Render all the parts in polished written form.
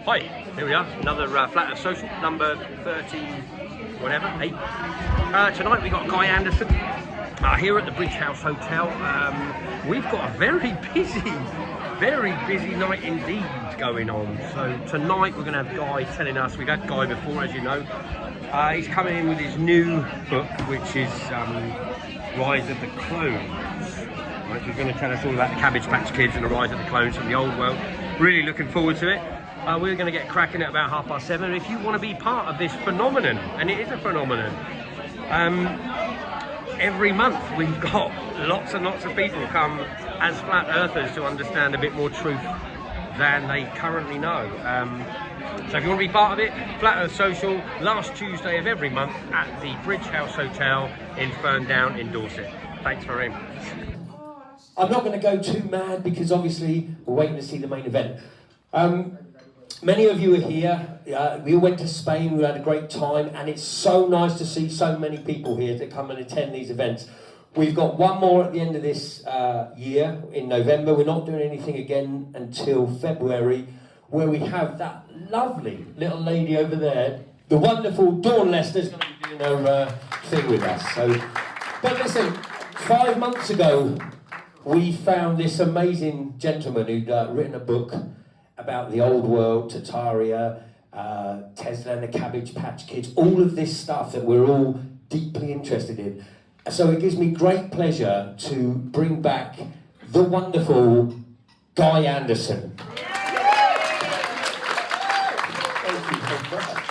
Hi, here we are, another Flat Earth Social, number 30, whatever, 8. Tonight we got Guy Anderson here at the Bridge House Hotel. We've got a very busy night indeed going on. So tonight we're going to have Guy telling us, we've had Guy before as you know, he's coming in with his new book which is Rise of the Clones. Right, so he's going to tell us all about the Cabbage Patch Kids and the rise of the clones from the old world. Really looking forward to it. We're going to get cracking at about 7:30. If you want to be part of this phenomenon, and it is a phenomenon, every month we've got lots and lots of people come as flat earthers to understand a bit more truth than they currently know. So if you want to be part of it, Flat Earth Social, last Tuesday of every month at the Bridge House Hotel in Ferndown in Dorset. Thanks very much. I'm not going to go too mad because obviously we're waiting to see the main event. Many of you are here. We all went to Spain, we had a great time, and it's so nice to see so many people here to come and attend these events. We've got one more at the end of this year in November. We're not doing anything again until February, where we have that lovely little lady over there, the wonderful Dawn Lester's going to be doing her thing with us. But listen, 5 months ago, we found this amazing gentleman who'd written a book about the old world, Tartaria, Tesla and the Cabbage Patch Kids, all of this stuff that we're all deeply interested in. So it gives me great pleasure to bring back the wonderful Guy Anderson. Thank you very much.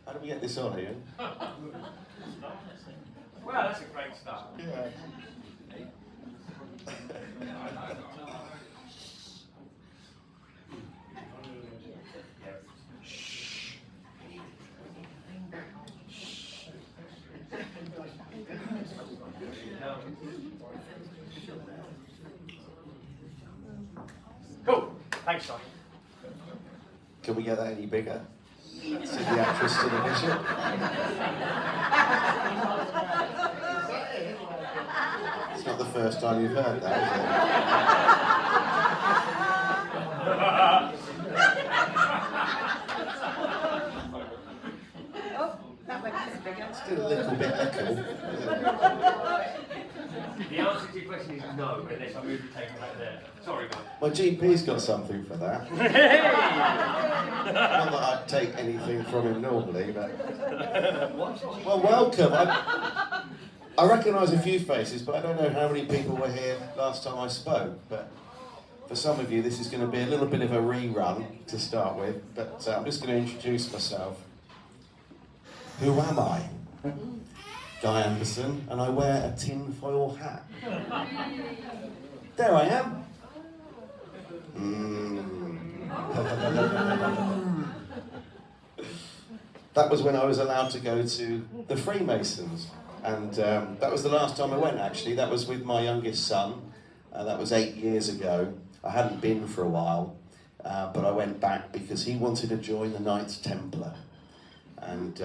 How do we get this on, Ian? Well, that's a great start. Yeah. Cool. Thanks, Simon. Can we get that any bigger? This is the actress to the bishop. It's not the first time you've heard that, is Oh, that went bigger. it? Still a little bit echo. The answer to your question is no, unless I move the table back there. Sorry, guys. My GP's got something for that. Not that I'd take anything from him normally, but... Well, welcome. I recognise a few faces, but I don't know how many people were here last time I spoke. But for some of you, this is going to be a little bit of a rerun to start with. But I'm just going to introduce myself. Who am I? Guy Anderson, and I wear a tin-foil hat. There I am. That was when I was allowed to go to the Freemasons, and that was the last time I went, actually. That was with my youngest son. That was 8 years ago. I hadn't been for a while, but I went back because he wanted to join the Knights Templar. And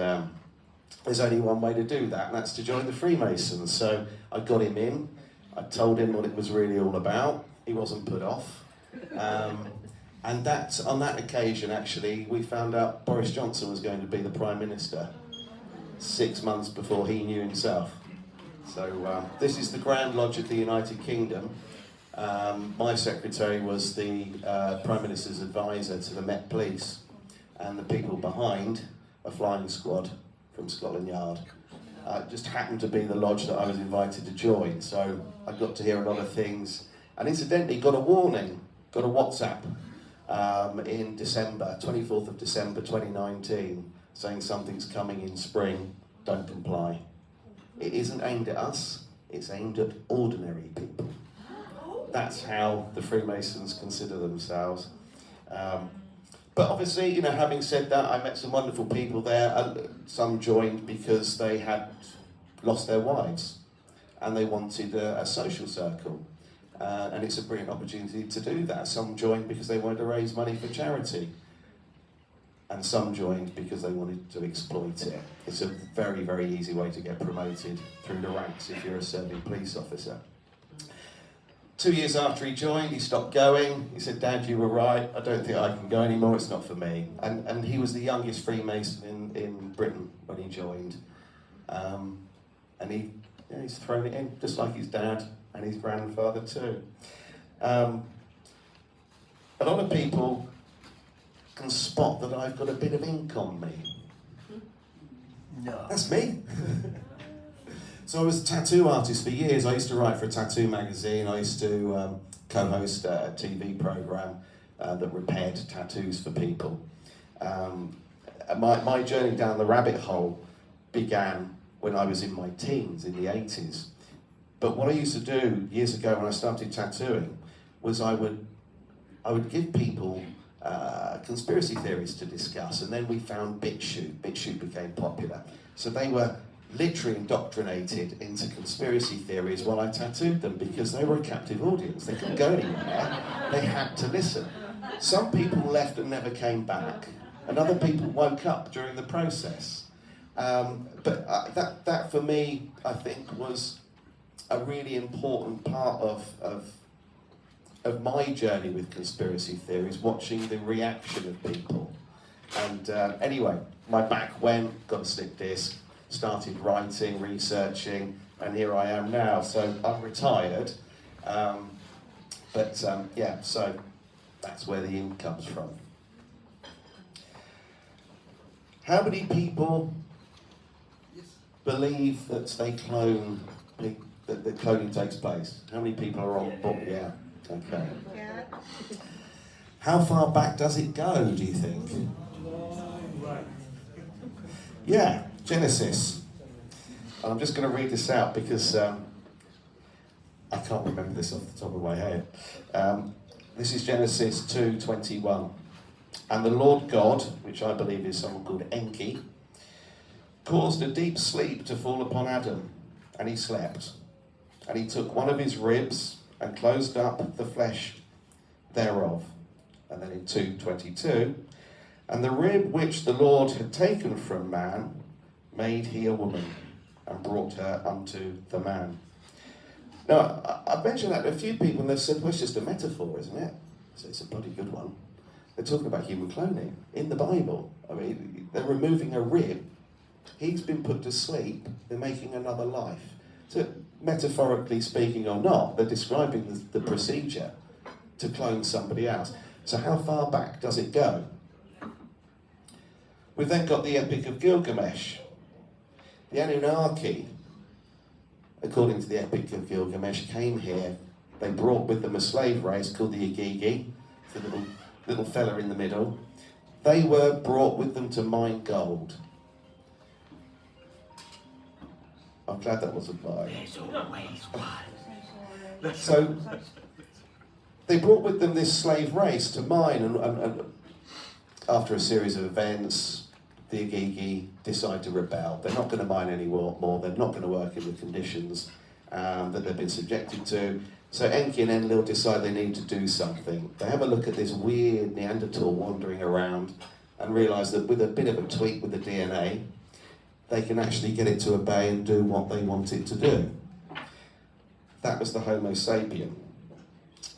there's only one way to do that, and that's to join the Freemasons. So I got him in, I told him what it was really all about. He wasn't put off. And that's, on that occasion, actually, we found out Boris Johnson was going to be the Prime Minister 6 months before he knew himself. So this is the Grand Lodge of the United Kingdom. My secretary was the Prime Minister's advisor to the Met Police, and the people behind a flying squad from Scotland Yard. It just happened to be the lodge that I was invited to join, so I got to hear a lot of things, and incidentally got a warning, got a WhatsApp in December, 24th of December 2019, saying something's coming in spring, don't comply. It isn't aimed at us, it's aimed at ordinary people. That's how the Freemasons consider themselves. But obviously, you know, having said that, I met some wonderful people there. Some joined because they had lost their wives and they wanted a social circle. And it's a brilliant opportunity to do that. Some joined because they wanted to raise money for charity. And some joined because they wanted to exploit it. It's a very, very easy way to get promoted through the ranks if you're a serving police officer. 2 years after he joined, he stopped going. He said, "Dad, you were right. I don't think I can go anymore. It's not for me." And he was the youngest Freemason in Britain when he joined. And he's thrown it in, just like his dad and his grandfather too. A lot of people can spot that I've got a bit of ink on me. No. That's me. So I was a tattoo artist for years. I used to write for a tattoo magazine. I used to co-host a TV programme that repaired tattoos for people. My journey down the rabbit hole began when I was in my teens, in the 80s. But what I used to do years ago when I started tattooing was I would give people conspiracy theories to discuss, and then we found BitChute. BitChute became popular. So they were literally indoctrinated into conspiracy theories while I tattooed them, because they were a captive audience. They couldn't go anywhere. They had to listen. Some people left and never came back, and other people woke up during the process. But that for me, I think, was a really important part of my journey with conspiracy theories, watching the reaction of people. And anyway, my back went, got a slip disc, started writing, researching, and here I am now. So I'm retired, yeah, so that's where the ink comes from. How many people believe that they clone, that the cloning takes place? How many people are on board? Yeah, okay. Yeah. How far back does it go, do you think? Yeah, Genesis. I'm just going to read this out because I can't remember this off the top of my head. This is Genesis 2:21. And the Lord God, which I believe is someone called Enki, caused a deep sleep to fall upon Adam, and he slept. And he took one of his ribs and closed up the flesh thereof. And then in 2:22, and the rib which the Lord had taken from man made he a woman, and brought her unto the man. Now, I've mentioned that to a few people, and they've said, well, it's just a metaphor, isn't it? So it's a bloody good one. They're talking about human cloning in the Bible. I mean, they're removing a rib. He's been put to sleep. They're making another life. So, metaphorically speaking or not, they're describing the procedure to clone somebody else. So how far back does it go? We've then got the Epic of Gilgamesh. The Anunnaki, according to the Epic of Gilgamesh, came here. They brought with them a slave race called the Igigi, the little fella in the middle. They were brought with them to mine gold. I'm glad that wasn't mine. There's always one. So they brought with them this slave race to mine, and after a series of events, the Igigi decide to rebel. They're not going to mine any more. They're not going to work in the conditions that they've been subjected to. So Enki and Enlil decide they need to do something. They have a look at this weird Neanderthal wandering around and realise that with a bit of a tweak with the DNA, they can actually get it to obey and do what they want it to do. That was the Homo sapien.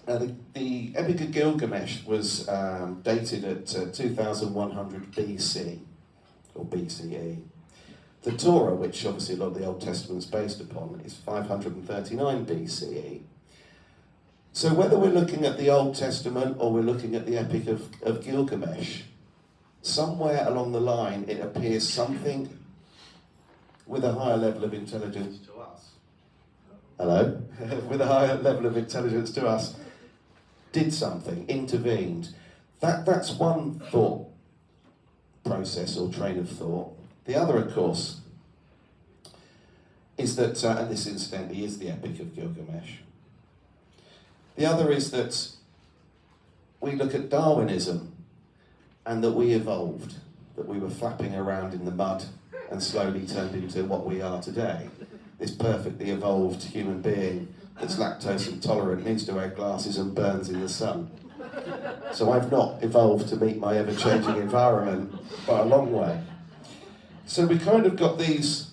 Now, the Epic of Gilgamesh was dated at 2100 BC, or BCE. The Torah, which obviously a lot of the Old Testament's based upon, is 539 BCE. So whether we're looking at the Old Testament or we're looking at the Epic of Gilgamesh, somewhere along the line it appears something with a higher level of intelligence to us. Hello? With a higher level of intelligence to us, did something, intervened. That's one thought process or train of thought. The other, of course, is that, and this incidentally is the Epic of Gilgamesh, the other is that we look at Darwinism and that we evolved, that we were flapping around in the mud and slowly turned into what we are today. This perfectly evolved human being that's lactose intolerant, needs to wear glasses and burns in the sun. So I've not evolved to meet my ever-changing environment by a long way. So we kind of got these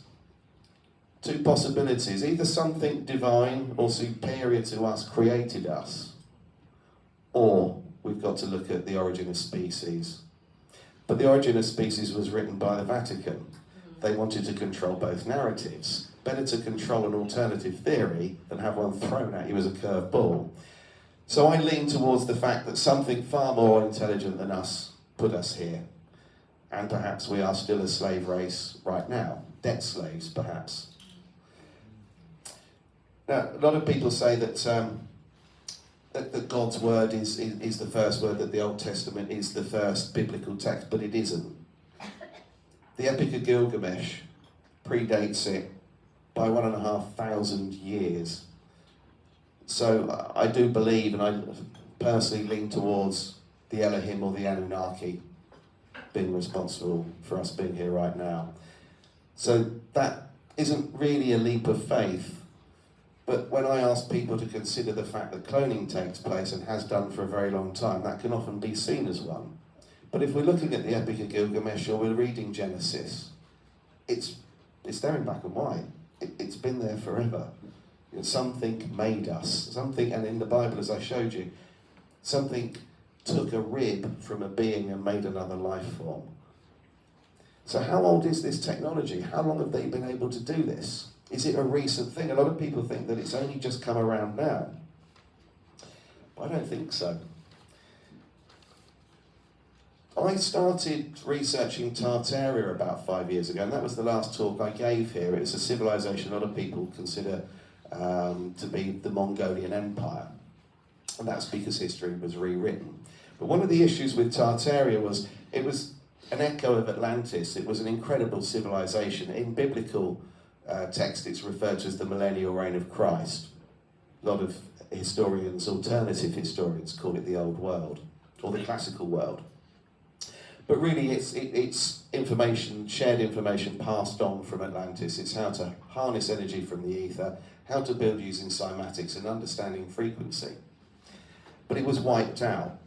two possibilities. Either something divine or superior to us created us, or we've got to look at the origin of species. But the origin of species was written by the Vatican. They wanted to control both narratives. Better to control an alternative theory than have one thrown at you as a curved ball. So I lean towards the fact that something far more intelligent than us put us here. And perhaps we are still a slave race right now. Debt slaves, perhaps. Now, a lot of people say that that God's word is the first word, that the Old Testament is the first biblical text, but it isn't. The Epic of Gilgamesh predates it by 1,500 years. So I do believe, and I personally lean towards the Elohim or the Anunnaki being responsible for us being here right now. So that isn't really a leap of faith. But when I ask people to consider the fact that cloning takes place and has done for a very long time, that can often be seen as one. But if we're looking at the Epic of Gilgamesh or we're reading Genesis, it's there in black and white. It's been there forever. You know, something made us. Something, and in the Bible, as I showed you, something took a rib from a being and made another life form. So how old is this technology? How long have they been able to do this? Is it a recent thing? A lot of people think that it's only just come around now. I don't think so. I started researching Tartaria about 5 years ago, and that was the last talk I gave here. It's a civilization a lot of people consider to be the Mongolian Empire, and that's because history was rewritten. But one of the issues with Tartaria was it was an echo of Atlantis. It was an incredible civilization. In biblical text, it's referred to as the millennial reign of Christ. A lot of historians, alternative historians, call it the Old World, or the classical world. But really, it's information, shared information passed on from Atlantis. It's how to harness energy from the ether, how to build using cymatics and understanding frequency. But it was wiped out.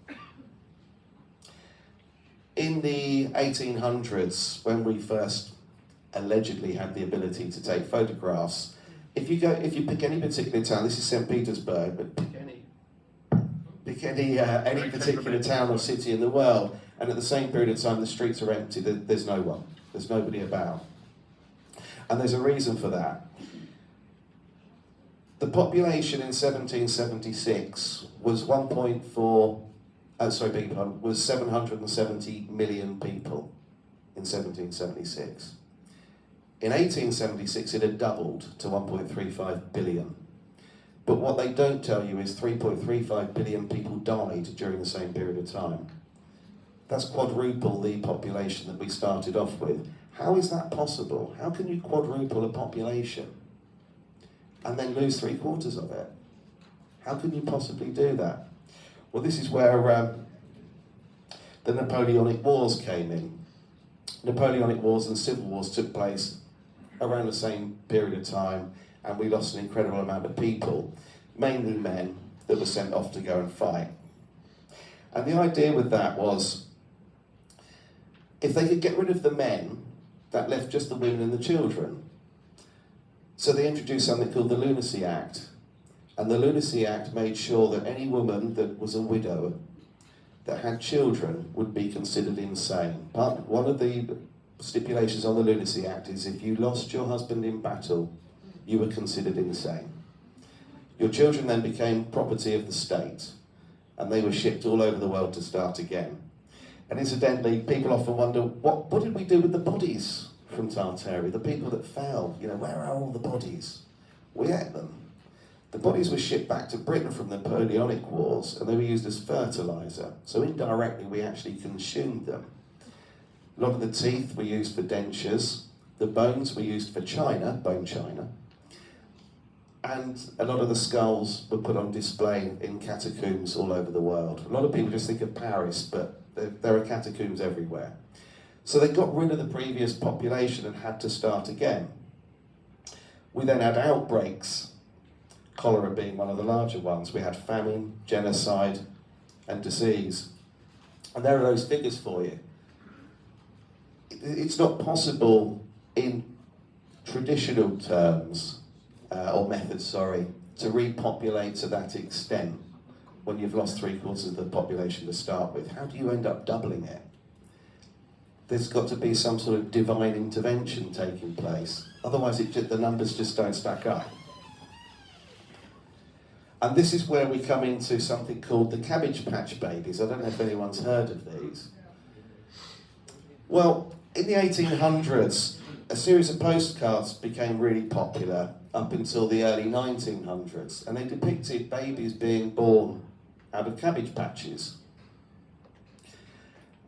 In the 1800s, when we first allegedly had the ability to take photographs, if you pick any particular town, this is St. Petersburg, but pick any particular town or city in the world, and at the same period of time the streets are empty, there's no one, there's nobody about. And there's a reason for that. The population in 1776 was 770 million people in 1776. In 1876 it had doubled to 1.35 billion. But what they don't tell you is 3.35 billion people died during the same period of time. That's quadruple the population that we started off with. How is that possible? How can you quadruple a population and then lose 3/4 of it? How can you possibly do that? Well, this is where the Napoleonic Wars came in. Napoleonic Wars and civil wars took place around the same period of time, and we lost an incredible amount of people, mainly men, that were sent off to go and fight. And the idea with that was, if they could get rid of the men, that left just the women and the children. So they introduced something called the Lunacy Act. And the Lunacy Act made sure that any woman that was a widow, that had children, would be considered insane. One of the stipulations on the Lunacy Act is if you lost your husband in battle, you were considered insane. Your children then became property of the state, and they were shipped all over the world to start again. And incidentally, people often wonder, what did we do with the bodies from Tartaria? The people that fell, where are all the bodies? We ate them. The bodies were shipped back to Britain from the Napoleonic Wars, and they were used as fertiliser. So indirectly, we actually consumed them. A lot of the teeth were used for dentures. The bones were used for china, bone china. And a lot of the skulls were put on display in catacombs all over the world. A lot of people just think of Paris, but there are catacombs everywhere. So they got rid of the previous population and had to start again. We then had outbreaks, cholera being one of the larger ones. We had famine, genocide, and disease. And there are those figures for you. It's not possible in traditional terms, or methods, sorry, to repopulate to that extent when you've lost 3/4 of the population to start with? How do you end up doubling it? There's got to be some sort of divine intervention taking place. Otherwise, the numbers just don't stack up. And this is where we come into something called the Cabbage Patch Babies. I don't know if anyone's heard of these. Well, in the 1800s, a series of postcards became really popular up until the early 1900s, and they depicted babies being born out of cabbage patches.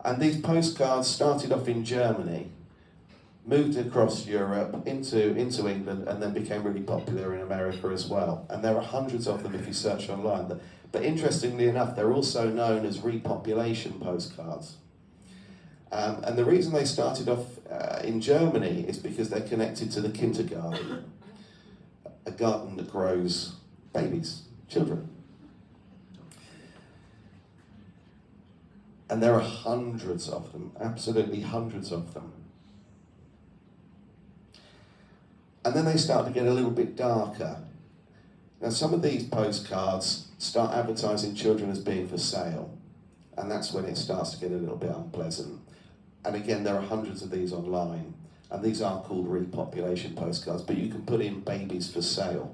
And these postcards started off in Germany, moved across Europe into England, and then became really popular in America as well. And there are hundreds of them if you search online. But interestingly enough, they're also known as repopulation postcards. And the reason they started off in Germany is because they're connected to the kindergarten, a garden that grows babies, children. And there are hundreds of them, absolutely hundreds of them. And then they start to get a little bit darker. Now, some of these postcards start advertising children as being for sale, and that's when it starts to get a little bit unpleasant. And again, there are hundreds of these online, and these are called repopulation postcards, but you can put in babies for sale.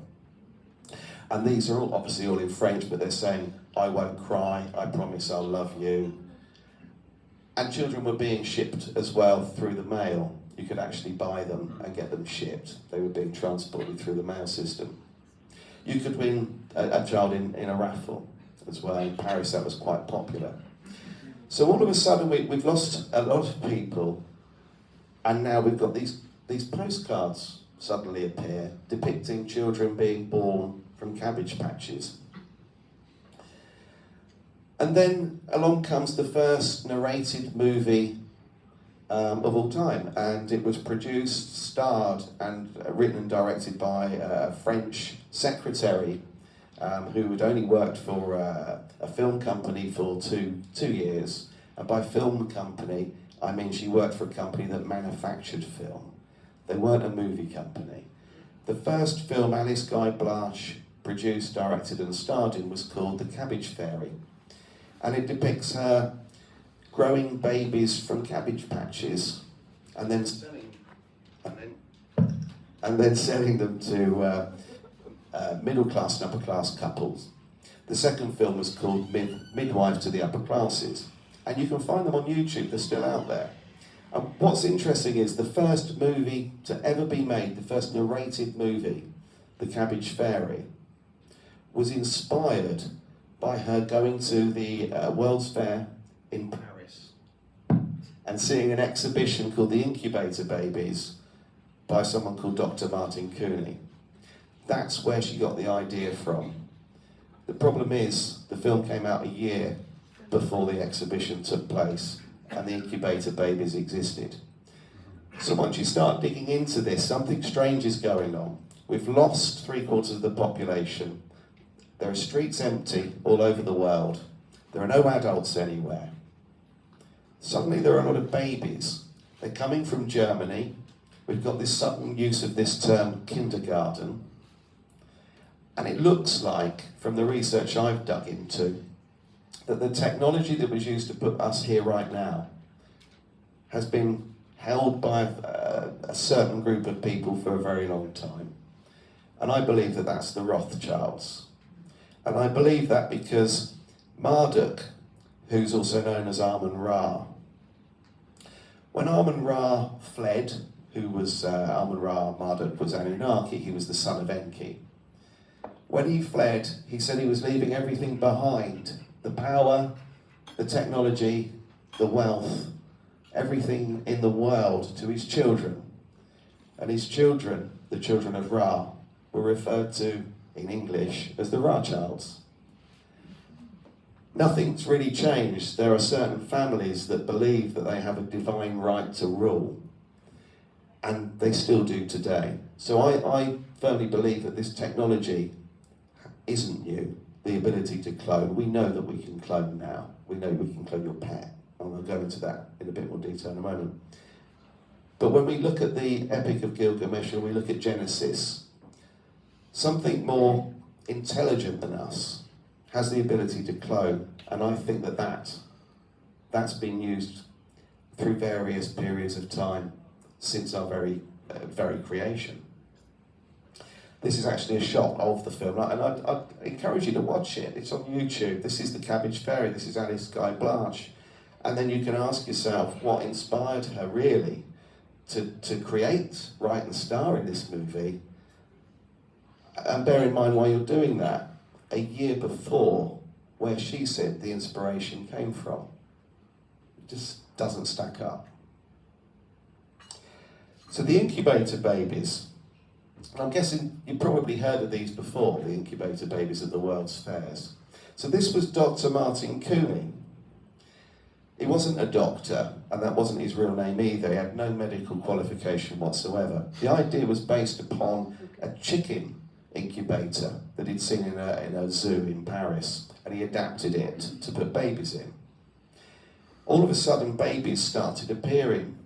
And these are all, obviously all in French, but they're saying, I won't cry, I promise I'll love you. And children were being shipped as well through the mail. You could actually buy them and get them shipped. They were being transported through the mail system. You could win a child in a raffle as well. In Paris, that was quite popular. So all of a sudden, we've lost a lot of people, and now we've got these postcards suddenly appear depicting children being born from cabbage patches. And then along comes the first narrated movie of all time, and it was produced, starred, and written and directed by a French secretary who had only worked for a film company for two years. And by film company, I mean she worked for a company that manufactured film. They weren't a movie company. The first film Alice Guy Blache produced, directed, and starred in was called The Cabbage Fairy. And it depicts her growing babies from cabbage patches and then selling them to middle class and upper class couples. The second film was called Midwife to the Upper Classes, and you can find them on YouTube. They're still out there. And what's interesting is the first movie to ever be made, the first narrated movie, The Cabbage Fairy, was inspired by her going to the World's Fair in Paris and seeing an exhibition called The Incubator Babies by someone called Dr. Martin Cooney. That's where she got the idea from. The problem is, the film came out a year before the exhibition took place and the incubator babies existed. So once you start digging into this, something strange is going on. We've lost 3/4 of the population. There are streets empty all over the world. There are no adults anywhere. Suddenly there are a lot of babies. They're coming from Germany. We've got this sudden use of this term kindergarten. And it looks like, from the research I've dug into, that the technology that was used to put us here right now has been held by a certain group of people for a very long time. And I believe that that's the Rothschilds. And I believe that because Marduk, who's also known as Amun-Ra, when Amun-Ra fled, who was Amun-Ra, Marduk was Anunnaki, he was the son of Enki. When he fled, he said he was leaving everything behind. The power, the technology, the wealth, everything in the world to his children. And his children, the children of Ra, were referred to in English as the Rothschilds. Nothing's really changed. There are certain families that believe that they have a divine right to rule, and they still do today. So I firmly believe that this technology isn't new. The ability to clone. We know that we can clone now. We know we can clone your pet. And I'll go into that in a bit more detail in a moment. But when we look at the Epic of Gilgamesh and we look at Genesis, something more intelligent than us has the ability to clone, and I think that's been used through various periods of time since our very creation. This is actually a shot of the film, and I'd encourage you to watch it. It's on YouTube. This is The Cabbage Fairy. This is Alice Guy Blanche. And then you can ask yourself what inspired her really to create, write and star in this movie. And bear in mind while you're doing that, a year before where she said the inspiration came from. It just doesn't stack up. So the incubator babies, and I'm guessing you've probably heard of these before, the incubator babies at the World's Fairs. So this was Dr. Martin Cooney. He wasn't a doctor, and that wasn't his real name either. He had no medical qualification whatsoever. The idea was based upon a chicken incubator that he'd seen in a zoo in Paris, and he adapted it to put babies in. All of a sudden, babies started appearing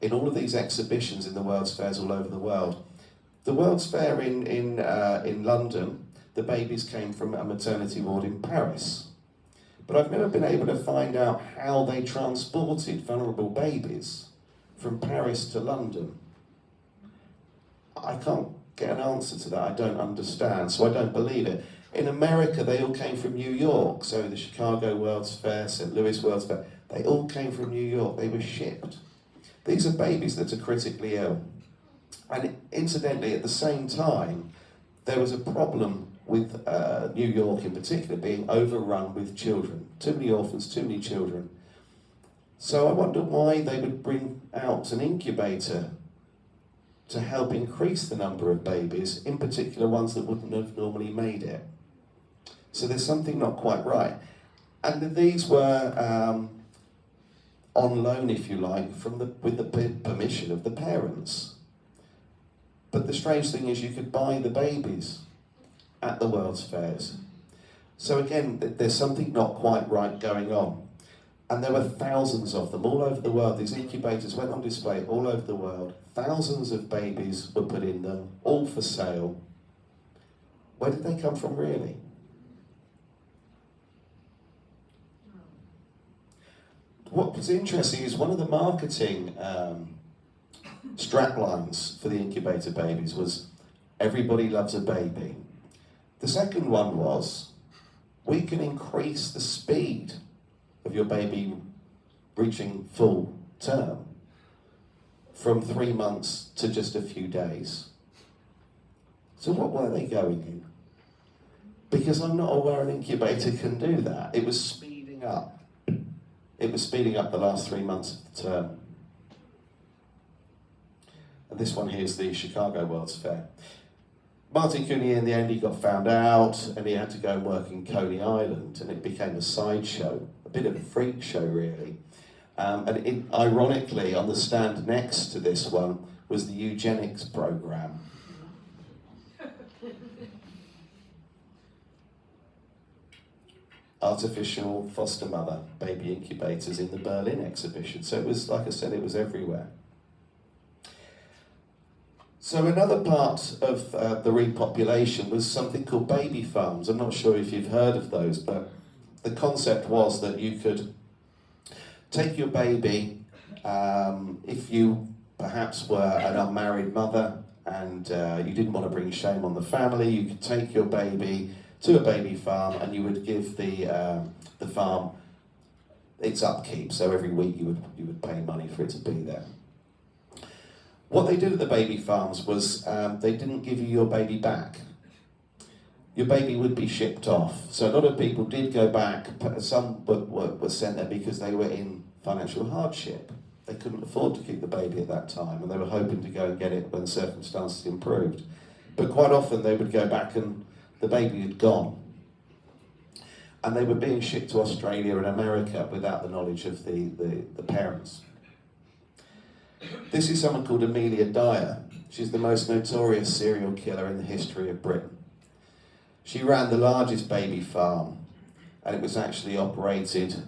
in all of these exhibitions in the World's Fairs all over the world. The World's Fair in London, the babies came from a maternity ward in Paris. But I've never been able to find out how they transported vulnerable babies from Paris to London. I can't get an answer to that. I don't understand, so I don't believe it. In America, they all came from New York, so the Chicago World's Fair, St. Louis World's Fair, they all came from New York. They were shipped. These are babies that are critically ill. And incidentally, at the same time, there was a problem with New York in particular being overrun with children. Too many orphans, too many children. So I wonder why they would bring out an incubator to help increase the number of babies, in particular ones that wouldn't have normally made it. So there's something not quite right. And these were on loan, if you like, with the permission of the parents. But the strange thing is you could buy the babies at the World's Fairs. So again, there's something not quite right going on. And there were thousands of them all over the world. These incubators went on display all over the world. Thousands of babies were put in them, all for sale. Where did they come from, really? What was interesting is one of the marketing straplines for the incubator babies was, everybody loves a baby. The second one was, we can increase the speed of your baby reaching full term from 3 months to just a few days. So what were they going in? Because I'm not aware an incubator can do that. It was speeding up. It was speeding up the last 3 months of the term. And this one here is the Chicago World's Fair. Martin Cooney, in the end, he got found out and he had to go and work in Coney Island, and it became a sideshow, a bit of a freak show, really. Ironically, on the stand next to this one was the eugenics program. Artificial foster mother, baby incubators in the Berlin exhibition. So it was, like I said, it was everywhere. So another part of the repopulation was something called baby farms. I'm not sure if you've heard of those, but the concept was that you could take your baby, if you perhaps were an unmarried mother and you didn't want to bring shame on the family, you could take your baby to a baby farm and you would give the farm its upkeep. So every week you would pay money for it to be there. What they did at the baby farms was they didn't give you your baby back. Your baby would be shipped off. So a lot of people did go back. Some were sent there because they were in financial hardship. They couldn't afford to keep the baby at that time, and they were hoping to go and get it when circumstances improved. But quite often they would go back and the baby had gone. And they were being shipped to Australia and America without the knowledge of the parents. This is someone called Amelia Dyer. She's the most notorious serial killer in the history of Britain. She ran the largest baby farm, and it was actually operated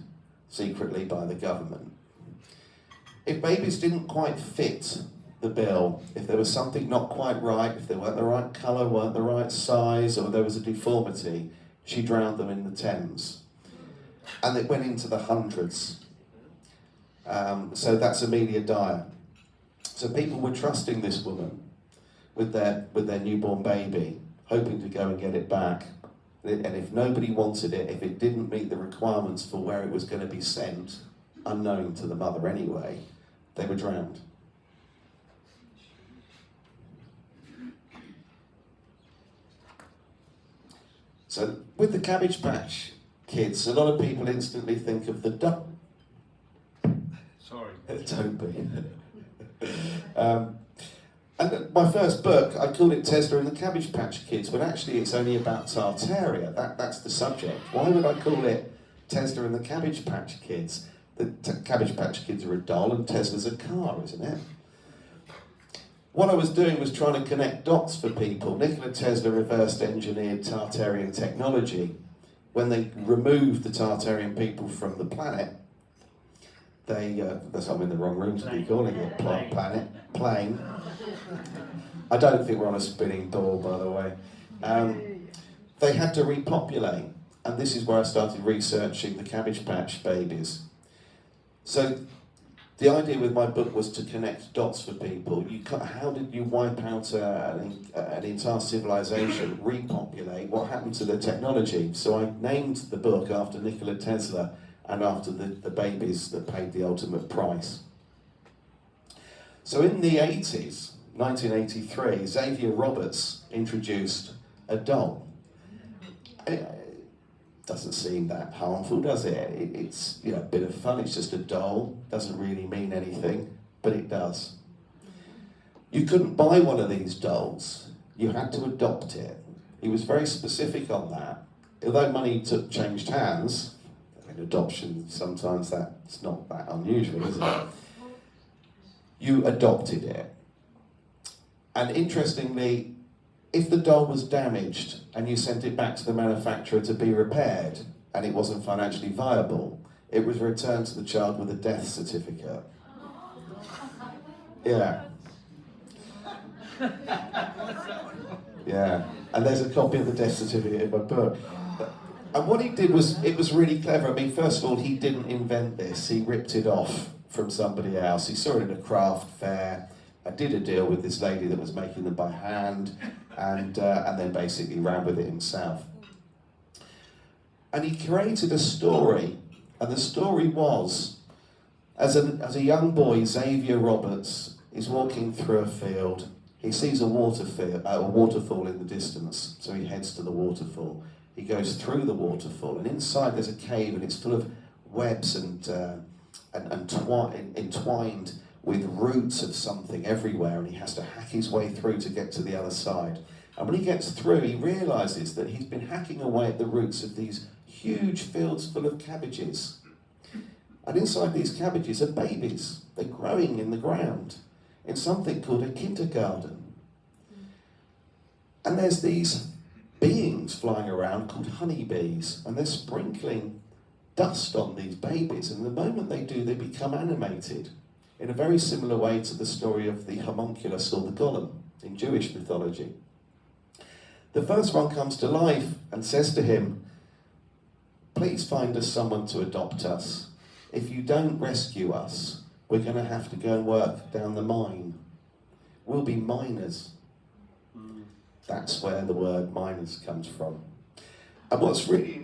secretly by the government. If babies didn't quite fit the bill, if there was something not quite right, if they weren't the right colour, weren't the right size, or there was a deformity, she drowned them in the Thames. And it went into the hundreds. So that's Amelia Dyer. So people were trusting this woman with their newborn baby, hoping to go and get it back. And if nobody wanted it, if it didn't meet the requirements for where it was going to be sent, unknown to the mother anyway, they were drowned. So with the Cabbage Patch Kids, a lot of people instantly think of the duck. Sorry. Don't be. And my first book, I called it Tesla and the Cabbage Patch Kids, but actually it's only about Tartaria. That's the subject. Why would I call it Tesla and the Cabbage Patch Kids? The Cabbage Patch Kids are a doll and Tesla's a car, isn't it? What I was doing was trying to connect dots for people. Nikola Tesla reversed engineered Tartarian technology. When they removed the Tartarian people from the planet, I'm in the wrong room to be calling it plane. I don't think we're on a spinning ball, by the way. They had to repopulate, and this is where I started researching the Cabbage Patch babies. So the idea with my book was to connect dots for people. How did you wipe out an entire civilization, repopulate? What happened to the technology? So I named the book after Nikola Tesla and after the babies that paid the ultimate price. So in the 80s, 1983, Xavier Roberts introduced a doll. It doesn't seem that harmful, does it? It's a bit of fun, it's just a doll, doesn't really mean anything, but it does. You couldn't buy one of these dolls, you had to adopt it. He was very specific on that. Although money changed hands, in adoption, sometimes that's not that unusual, is it? You adopted it. And interestingly, if the doll was damaged and you sent it back to the manufacturer to be repaired and it wasn't financially viable, it was returned to the child with a death certificate. Yeah. Yeah. And there's a copy of the death certificate in my book. And what he did was, it was really clever. I mean, first of all, he didn't invent this. He ripped it off from somebody else. He saw it in a craft fair. I did a deal with this lady that was making them by hand, and then basically ran with it himself. And he created a story, and the story was, as a young boy, Xavier Roberts is walking through a field. He sees a waterfall in the distance, so he heads to the waterfall. He goes through the waterfall, and inside there's a cave, and it's full of webs and entwined with roots of something everywhere, and he has to hack his way through to get to the other side. And when he gets through, he realises that he's been hacking away at the roots of these huge fields full of cabbages. And inside these cabbages are babies. They're growing in the ground in something called a kindergarten. And there's these beings flying around called honeybees, and they're sprinkling dust on these babies, and the moment they do, they become animated in a very similar way to the story of the homunculus or the golem in Jewish mythology. The first one comes to life and says to him, "Please find us someone to adopt us. If you don't rescue us, we're going to have to go and work down the mine. We'll be miners." That's where the word miners comes from. And what's really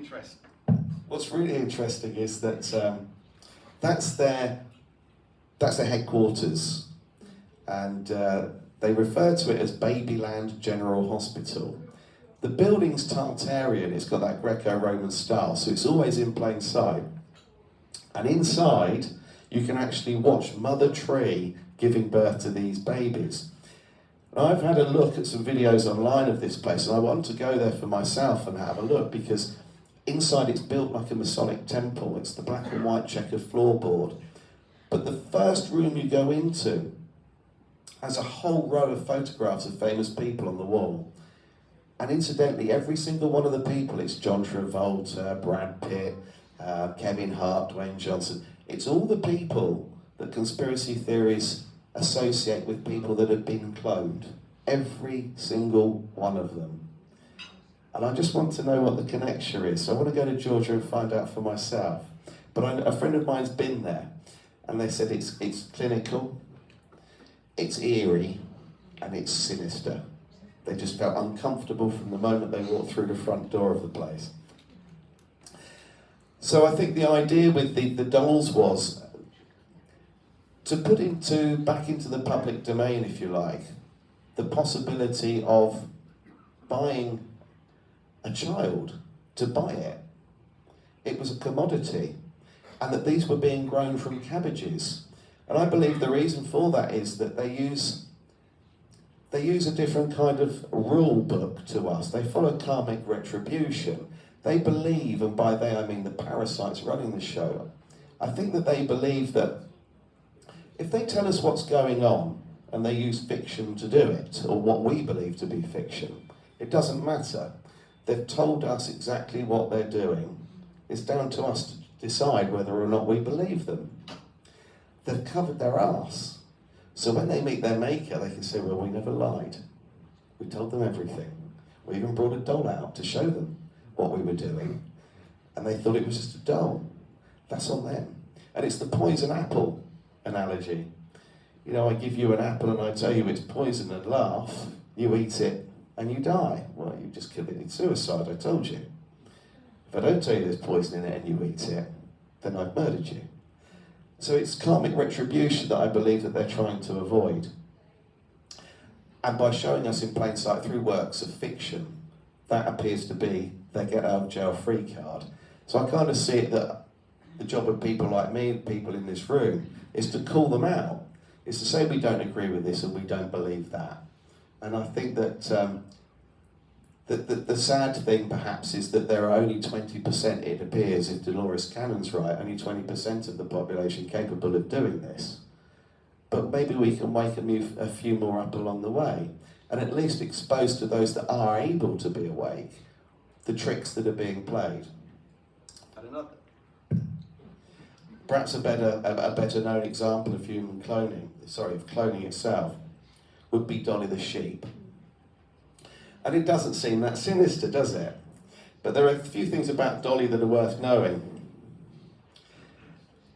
interesting is that that's their headquarters, and they refer to it as Babyland General Hospital. The building's Tartarian, it's got that Greco-Roman style, so it's always in plain sight. And inside, you can actually watch Mother Tree giving birth to these babies. I've had a look at some videos online of this place, and I want to go there for myself and have a look, because inside it's built like a Masonic temple. It's the black and white checkered floorboard. But the first room you go into has a whole row of photographs of famous people on the wall. And incidentally, every single one of the people, it's John Travolta, Brad Pitt, Kevin Hart, Dwayne Johnson, it's all the people that conspiracy theories associate with people that have been cloned. Every single one of them. And I just want to know what the connection is. So I want to go to Georgia and find out for myself. But a friend of mine's been there, and they said it's clinical, it's eerie, and it's sinister. They just felt uncomfortable from the moment they walked through the front door of the place. So I think the idea with the dolls was to put back into the public domain, if you like, the possibility of buying a child, to buy it. It was a commodity, and that these were being grown from cabbages. And I believe the reason for that is that they use a different kind of rule book to us. They follow karmic retribution. They believe, and by they I mean the parasites running the show, I think that they believe that if they tell us what's going on, and they use fiction to do it, or what we believe to be fiction, it doesn't matter. They've told us exactly what they're doing. It's down to us to decide whether or not we believe them. They've covered their arse. So when they meet their maker, they can say, well, we never lied. We told them everything. We even brought a doll out to show them what we were doing. And they thought it was just a doll. That's on them. And it's the poison apple analogy. You know, I give you an apple and I tell you it's poison and laugh. You eat it and you die. Well, you just committed suicide, I told you. If I don't tell you there's poison in it and you eat it, then I've murdered you. So it's karmic retribution that I believe that they're trying to avoid. And by showing us in plain sight through works of fiction, that appears to be their get out of jail free card. So I kind of see it that the job of people like me and people in this room is to call them out. Is to say we don't agree with this and we don't believe that. And I think that the sad thing perhaps is that there are only 20%, it appears, if Dolores Cannon's right, only 20% of the population capable of doing this. But maybe we can wake a few more up along the way, and at least expose to those that are able to be awake the tricks that are being played. And another, perhaps a better known example of human cloning, of cloning itself, would be Dolly the sheep. And it doesn't seem that sinister, does it? But there are a few things about Dolly that are worth knowing.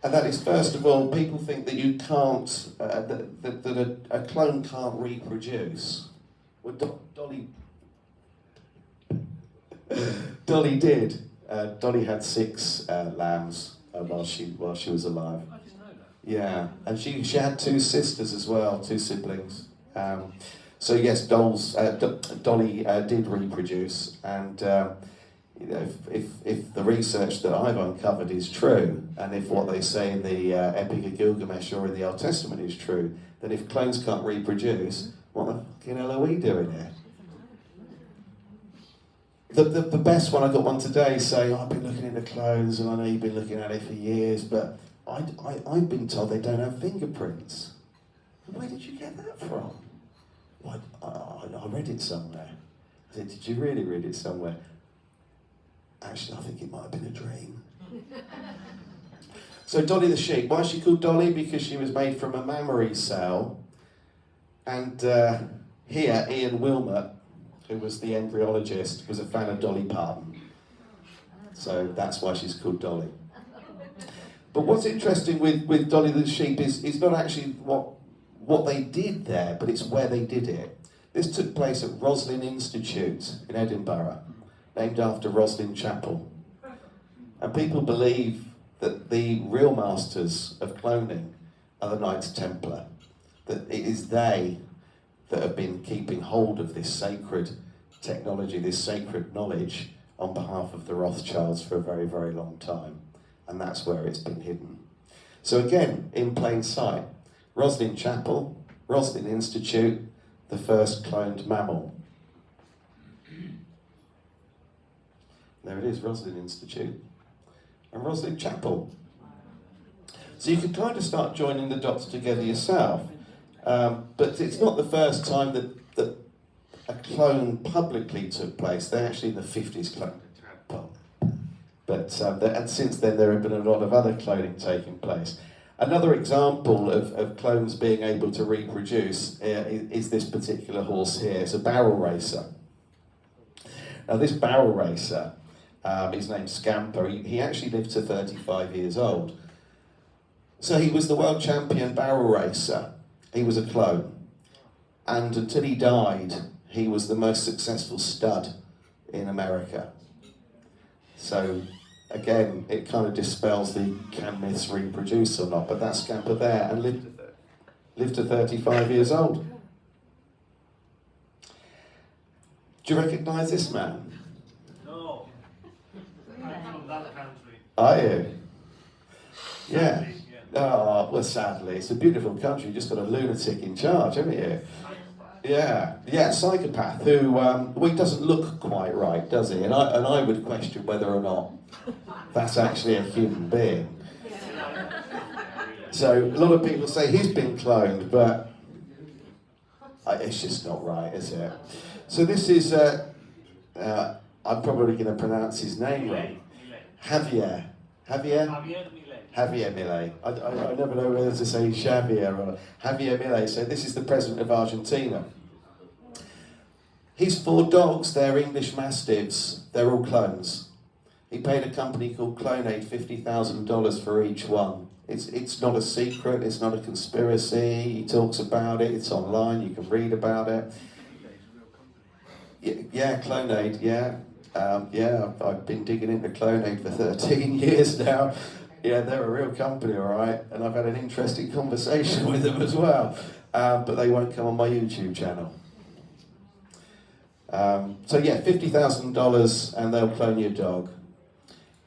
And that is, first of all, people think that you can't, that a clone can't reproduce. Well, Dolly did. Dolly had 6 lambs while she was alive. I didn't know that. Yeah, and she had 2 sisters as well, 2 siblings. So yes, Dolly did reproduce, and you know, if the research that I've uncovered is true, and if what they say in the Epic of Gilgamesh or in the Old Testament is true, then if clones can't reproduce, what the fucking hell are we doing here? The best one, I got one today saying, I've been looking into clones, and I know you've been looking at it for years, but I've been told they don't have fingerprints. Where did you get that from? Well, I read it somewhere. I said, did you really read it somewhere? Actually, I think it might have been a dream. So Dolly the sheep, why is she called Dolly? Because she was made from a mammary cell. And here, Ian Wilmot, who was the embryologist, was a fan of Dolly Parton. So that's why she's called Dolly. But what's interesting with Dolly the sheep is not actually what they did there, but it's where they did it. This took place at Roslin Institute in Edinburgh, named after Roslin Chapel. And people believe that the real masters of cloning are the Knights Templar, that it is they that have been keeping hold of this sacred technology, this sacred knowledge on behalf of the Rothschilds for a very, very long time. And that's where it's been hidden. So again, in plain sight, Roslin Chapel, Roslin Institute, the first cloned mammal. There it is, Roslin Institute and Roslin Chapel. So you can kind of start joining the dots together yourself. But it's not the first time that a clone publicly took place. They actually in the 50s cloned a tadpole. But and since then there have been a lot of other cloning taking place. Another example of clones being able to reproduce is this particular horse here. It's a barrel racer. Now this barrel racer, his name's Scamper, he actually lived to 35 years old. So he was the world champion barrel racer. He was a clone. And until he died, he was the most successful stud in America. So again, it kind of dispels the can myths reproduce or not, but that Scamper there and lived to 35 years old. Do you recognise this man? No. I'm from that country. Are you? Yeah. Oh, well, sadly, it's a beautiful country. You've just got a lunatic in charge, haven't you? Yeah, psychopath who, well, he doesn't look quite right, does he? And I would question whether or not that's actually a human being. So a lot of people say he's been cloned, but it's just not right, is it? So this is, I'm probably going to pronounce his name wrong. Javier Milei. I never know whether to say Xavier or Javier Milei. So this is the president of Argentina. His 4 dogs, they're English Mastiffs. They're all clones. He paid a company called Clonaid $50,000 for each one. It's not a secret. It's not a conspiracy. He talks about it. It's online. You can read about it. Yeah, Clonaid. Yeah. I've been digging into Clonaid for 13 years now. Yeah, they're a real company, all right, and I've had an interesting conversation with them as well, but they won't come on my YouTube channel. So yeah, $50,000 and they'll clone your dog.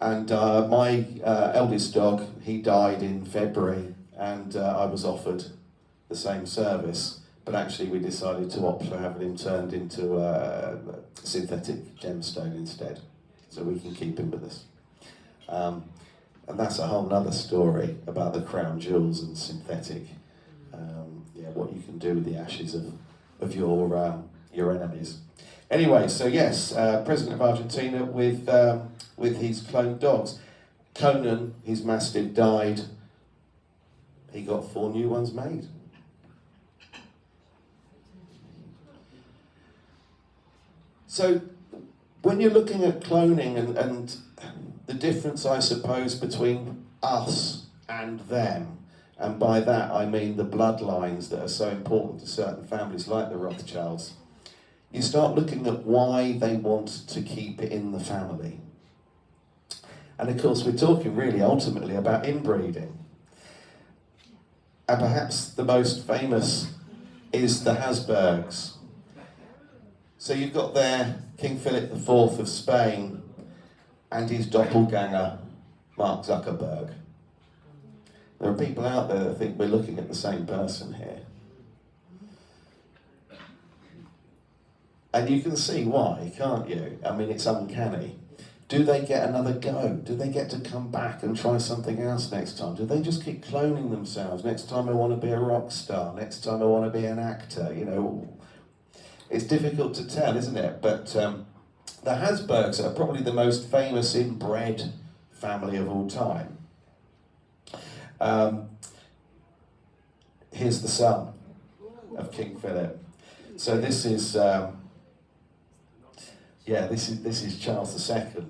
And my eldest dog, he died in February, and I was offered the same service, but actually we decided to opt for having him turned into a synthetic gemstone instead, so we can keep him with us. And that's a whole nother story about the crown jewels and synthetic, what you can do with the ashes of your enemies. Anyway, so yes, President of Argentina with his cloned dogs. Conan, his Mastiff, died. He got 4 new ones made. So when you're looking at cloning and the difference, I suppose, between us and them, and by that I mean the bloodlines that are so important to certain families like the Rothschilds, you start looking at why they want to keep it in the family. And of course we're talking really ultimately about inbreeding. And perhaps the most famous is the Habsburgs. So you've got there King Philip IV of Spain and his doppelganger, Mark Zuckerberg. There are people out there that think we're looking at the same person here. And you can see why, can't you? I mean, it's uncanny. Do they get another go? Do they get to come back and try something else next time? Do they just keep cloning themselves? Next time I want to be a rock star. Next time I want to be an actor. You know, it's difficult to tell, isn't it? But the Habsburgs are probably the most famous inbred family of all time. Here's the son of King Philip. So this is, this is Charles II.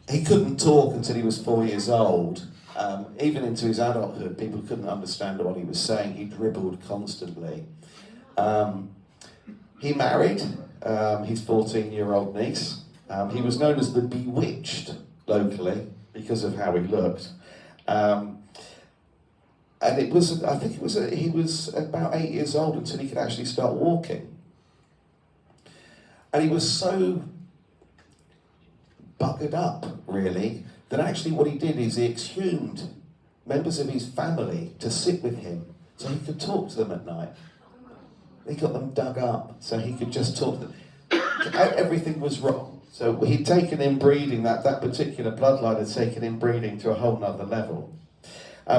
He couldn't talk until he was 4 years old. Even into his adulthood, people couldn't understand what he was saying. He dribbled constantly. He married his 14-year-old niece. He was known as the Bewitched locally because of how he looked. And it was, I think it was, he was about 8 years old until he could actually start walking. And he was so buggered up, really, that actually what he did is he exhumed members of his family to sit with him so he could talk to them at night. He got them dug up so he could just talk to them. Everything was wrong. So he'd taken inbreeding, that particular bloodline had taken inbreeding to a whole nother level.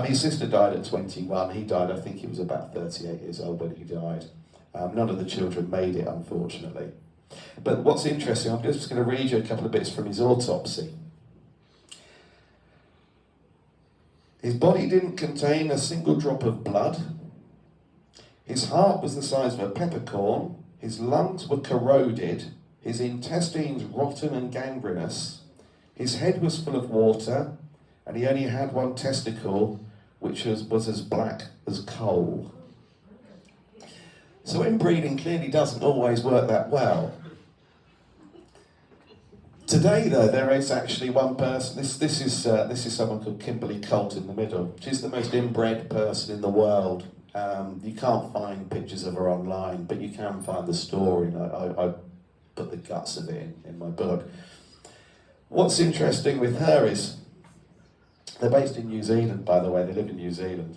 His sister died at 21. He died, I think he was about 38 years old when he died. None of the children made it, unfortunately. But what's interesting, I'm just going to read you a couple of bits from his autopsy. His body didn't contain a single drop of blood. His heart was the size of a peppercorn. His lungs were corroded. His intestines rotten and gangrenous. His head was full of water, and he only had one testicle, which was as black as coal. So inbreeding clearly doesn't always work that well. Today, though, there is actually one person. This is someone called Kimberly Colt in the middle. She's the most inbred person in the world. You can't find pictures of her online, but you can find the story. And I put the guts of it in my book. What's interesting with her is they're based in New Zealand, by the way. They live in New Zealand,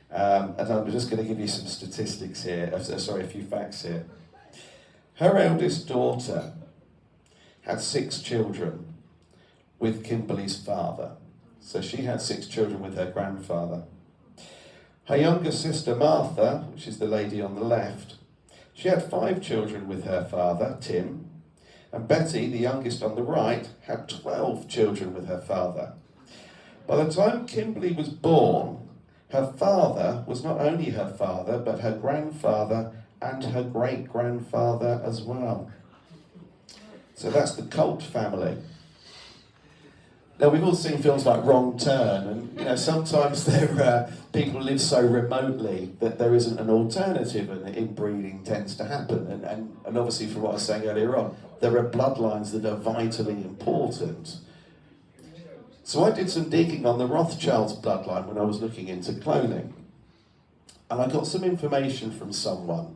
and I'm just going to give you some statistics here. Sorry, a few facts here. Her eldest daughter had 6 children with Kimberly's father. So she had 6 children with her grandfather. Her younger sister Martha, which is the lady on the left, she had 5 children with her father, Tim. And Betty, the youngest on the right, had 12 children with her father. By the time Kimberly was born, her father was not only her father, but her grandfather and her great-grandfather as well. So that's the Colt family. Now, we've all seen films like Wrong Turn, and sometimes people live so remotely that there isn't an alternative, and inbreeding tends to happen. And obviously, from what I was saying earlier on, there are bloodlines that are vitally important. So I did some digging on the Rothschilds bloodline when I was looking into cloning. And I got some information from someone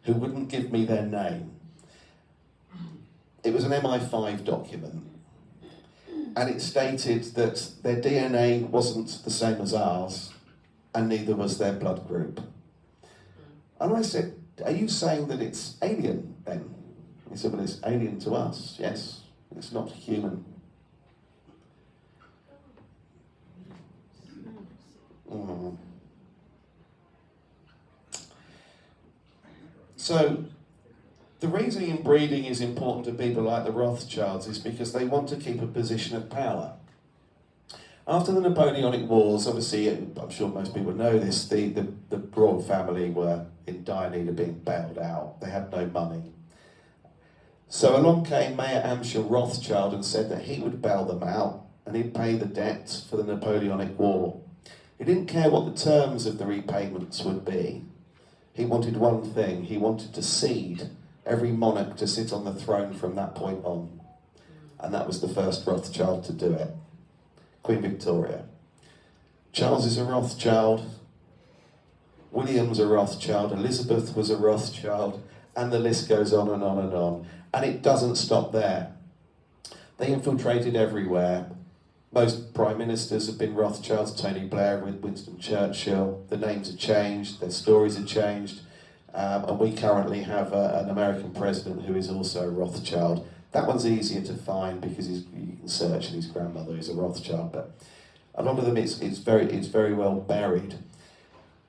who wouldn't give me their name. It was an MI5 document. And it stated that their DNA wasn't the same as ours, and neither was their blood group. And I said, are you saying that it's alien then? He said, well, it's alien to us, yes. It's not human. So, the reason inbreeding is important to people like the Rothschilds is because they want to keep a position of power. After the Napoleonic Wars, obviously, I'm sure most people know this, the royal family were in dire need of being bailed out. They had no money. So along came Mayor Amschel Rothschild and said that he would bail them out and he'd pay the debt for the Napoleonic War. He didn't care what the terms of the repayments would be. He wanted one thing. He wanted to cede every monarch to sit on the throne from that point on. And that was the first Rothschild to do it. Queen Victoria. Charles is a Rothschild. William's a Rothschild. Elizabeth was a Rothschild. And the list goes on and on and on. And it doesn't stop there. They infiltrated everywhere. Most prime ministers have been Rothschilds. Tony Blair with Winston Churchill. The names are changed. Their stories are changed. And we currently have an American president who is also a Rothschild. That one's easier to find because you can search, and his grandmother is a Rothschild. But a lot of them, it's very well buried.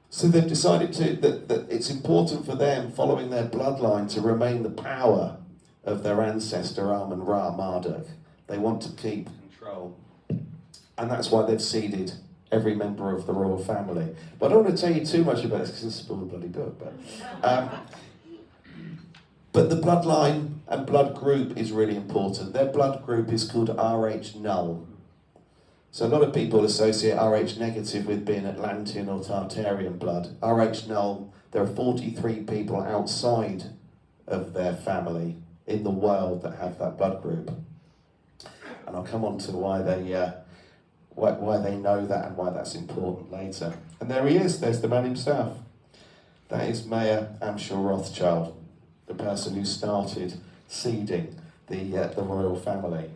So they've decided that it's important for them, following their bloodline, to remain the power of their ancestor Amun Ra Marduk. They want to keep control, and that's why they've ceded every member of the royal family. But I don't want to tell you too much about this because it's a spoiled bloody book. But the bloodline and blood group is really important. Their blood group is called Rh null. So a lot of people associate Rh negative with being Atlantean or Tartarian blood. Rh null, there are 43 people outside of their family in the world that have that blood group. And I'll come on to why they know that and why that's important later. And there he is, there's the man himself. That is Mayor Amschel Rothschild, the person who started seeding the royal family.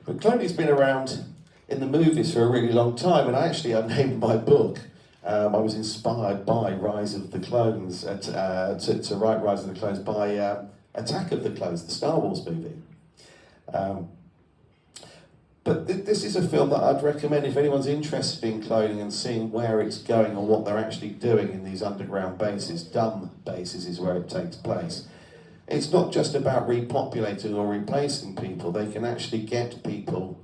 But cloning's been around in the movies for a really long time, and I named my book. I was inspired by Rise of the Clones, to write Rise of the Clones by Attack of the Clones, the Star Wars movie. But this is a film that I'd recommend if anyone's interested in cloning and seeing where it's going and what they're actually doing in these underground bases. Dumb bases is where it takes place. It's not just about repopulating or replacing people. They can actually get people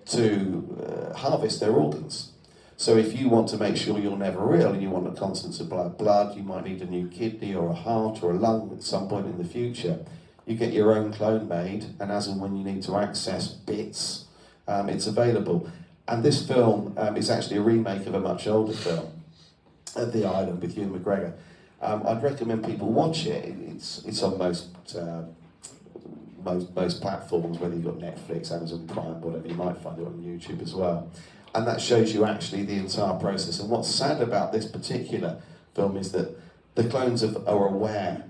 to harvest their organs. So if you want to make sure you're never ill and you want a constant supply of blood, you might need a new kidney or a heart or a lung at some point in the future. You get your own clone made, and as and when you need to access bits, it's available. And this film is actually a remake of a much older film, At the Island with Ewan McGregor. I'd recommend people watch it. It's on most platforms, whether you've got Netflix, Amazon Prime, whatever. You might find it on YouTube as well. And that shows you actually the entire process. And what's sad about this particular film is that the clones are aware,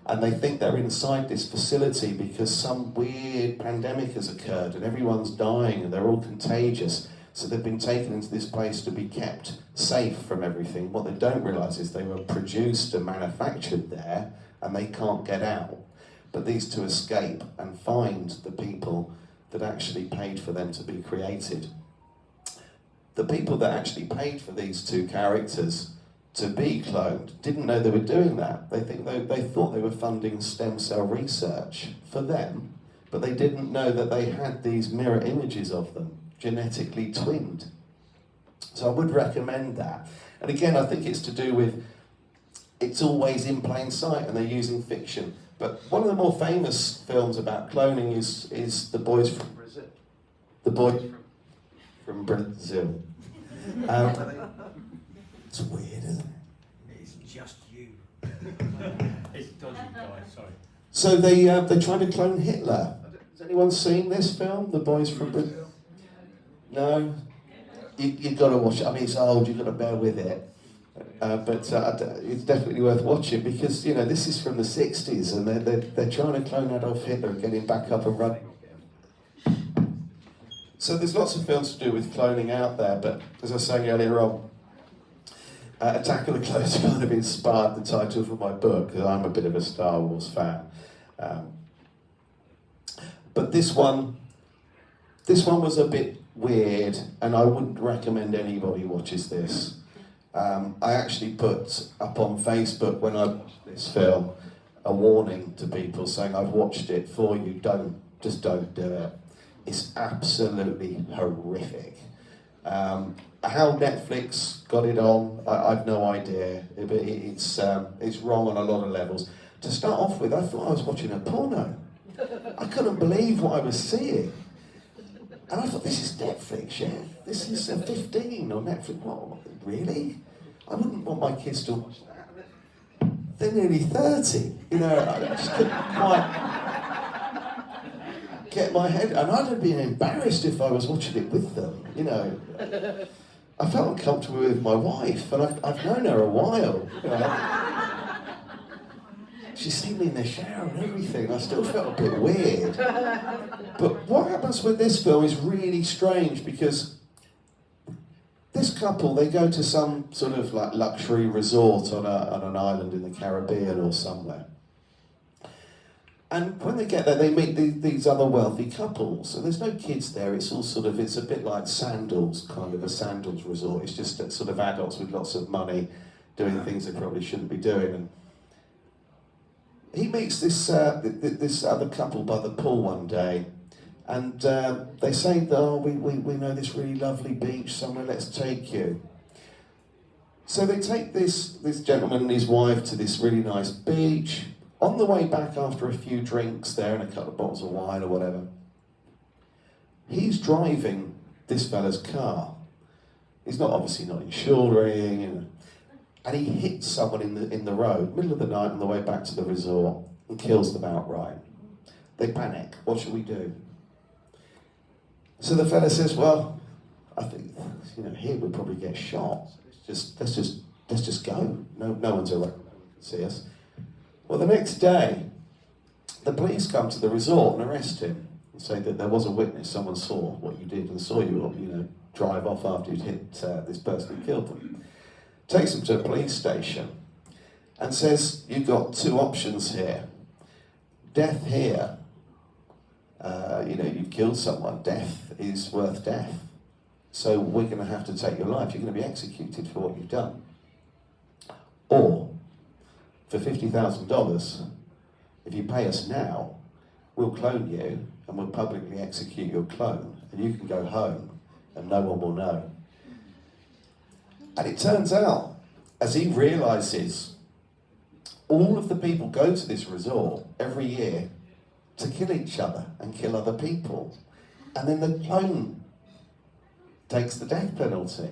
and they think they're inside this facility because some weird pandemic has occurred and everyone's dying and they're all contagious. So they've been taken into this place to be kept safe from everything. What they don't realise is they were produced and manufactured there and they can't get out. But these two escape and find the people that actually paid for them to be created. The people that actually paid for these two characters to be cloned didn't know they were doing that. They thought they were funding stem cell research for them, but they didn't know that they had these mirror images of them, genetically twinned. So I would recommend that. And again, I think it's to do with, it's always in plain sight and they're using fiction. But one of the more famous films about cloning is The Boys from Brazil. The Boys from Brazil. It's weird, isn't it? It's just you. It's dodgy, guys, sorry. So they tried to clone Hitler. Has anyone seen this film, The Boys from Brazil? No? You've got to watch it. I mean, it's old, you've got to bear with it. But it's definitely worth watching because, you know, this is from the 60s and they're trying to clone Adolf Hitler and get him back up and running. So there's lots of films to do with cloning out there, but as I was saying earlier on, Attack of the Clones kind of inspired the title for my book, because I'm a bit of a Star Wars fan. But this one was a bit weird, and I wouldn't recommend anybody watches this. I actually put up on Facebook when I watched this film a warning to people saying, I've watched it for you, just don't do it. It's absolutely horrific. How Netflix got it on, I've no idea. It's wrong on a lot of levels. To start off with, I thought I was watching a porno. I couldn't believe what I was seeing. And I thought, this is Netflix, yeah? This is 15 on Netflix. What, really? I wouldn't want my kids to watch that. They're nearly 30. You know, I just couldn't quite get my head, and I'd have been embarrassed if I was watching it with them, you know. I felt uncomfortable with my wife, and I've known her a while, you know. She's seen me in the shower and everything, I still felt a bit weird. But what happens with this film is really strange, because this couple, they go to some sort of like luxury resort on an island in the Caribbean or somewhere. And when they get there, they meet these other wealthy couples. And there's no kids there. It's all sort of, it's a bit like Sandals, kind of a Sandals resort. It's just sort of adults with lots of money doing things they probably shouldn't be doing. And he meets this other couple by the pool one day. And they say, oh, we know this really lovely beach somewhere, let's take you. So they take this gentleman and his wife to this really nice beach. On the way back after a few drinks there and a couple of bottles of wine or whatever, he's driving this fella's car. He's obviously not insured or anything, you know. And he hits someone in the road, middle of the night on the way back to the resort, and kills them outright. They panic. What should we do? So the fella says, well, I think, you know, here we'll probably get shot. Let's just go. No one's around to see us. Well, the next day, the police come to the resort and arrest him and say that there was a witness, someone saw what you did and saw you, you know, drive off after you'd hit this person who killed them. Takes him to a police station and says, you've got two options here. Death here, you know, you've killed someone, death is worth death. So we're going to have to take your life, you're going to be executed for what you've done. Or, for $50,000, if you pay us now, we'll clone you and we'll publicly execute your clone and you can go home and no one will know. And it turns out, as he realises, all of the people go to this resort every year to kill each other and kill other people. And then the clone takes the death penalty.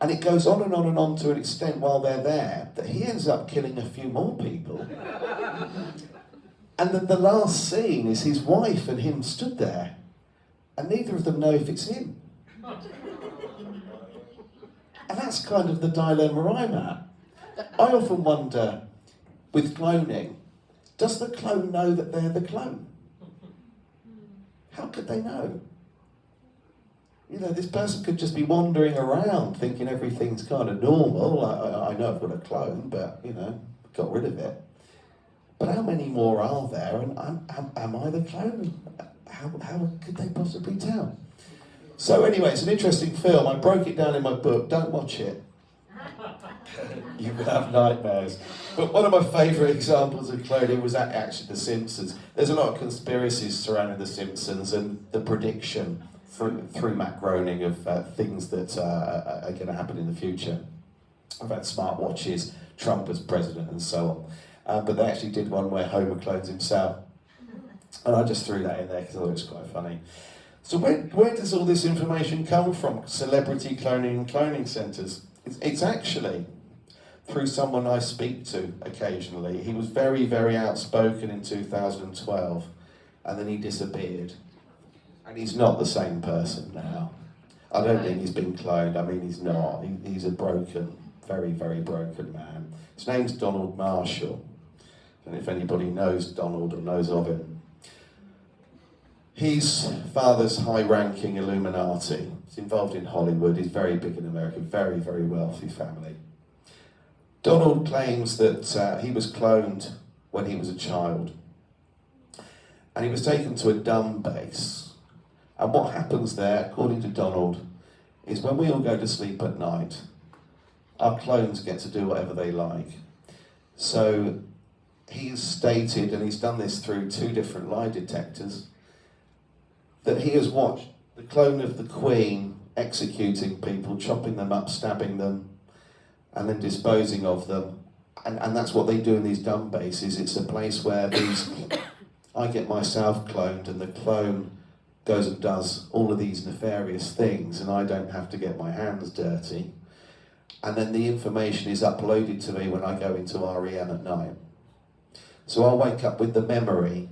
And it goes on and on and on to an extent while they're there that he ends up killing a few more people. And then the last scene is his wife and him stood there, and neither of them know if it's him. And that's kind of the dilemma I'm at. I often wonder, with cloning, does the clone know that they're the clone? How could they know? You know, this person could just be wandering around thinking everything's kind of normal. I know I've got a clone, but, you know, got rid of it. But how many more are there, and am I the clone? How could they possibly tell? So anyway, it's an interesting film. I broke it down in my book. Don't watch it. You will have nightmares. But one of my favourite examples of cloning was actually The Simpsons. There's a lot of conspiracies surrounding The Simpsons and the prediction through Matt Groening of things that are going to happen in the future. I've had smartwatches, Trump as president and so on. But they actually did one where Homer clones himself. And I just threw that in there because I thought it was quite funny. So where does all this information come from? Celebrity cloning and cloning centres. It's actually through someone I speak to occasionally. He was very, very outspoken in 2012, and then he disappeared. And he's not the same person now. I don't think he's been cloned. I mean, he's not. He's a broken, very, very broken man. His name's Donald Marshall. And if anybody knows Donald or knows of him, he's father's high-ranking Illuminati. He's involved in Hollywood. He's very big in America. Very, very wealthy family. Donald claims that he was cloned when he was a child. And he was taken to a dumb base. And what happens there, according to Donald, is when we all go to sleep at night, our clones get to do whatever they like. So he's stated, and he's done this through 2 different lie detectors, that he has watched the clone of the Queen executing people, chopping them up, stabbing them, and then disposing of them. And that's what they do in these dumb bases. It's a place where I get myself cloned, and the clone goes and does all of these nefarious things, and I don't have to get my hands dirty. And then the information is uploaded to me when I go into REM at night. So I'll wake up with the memory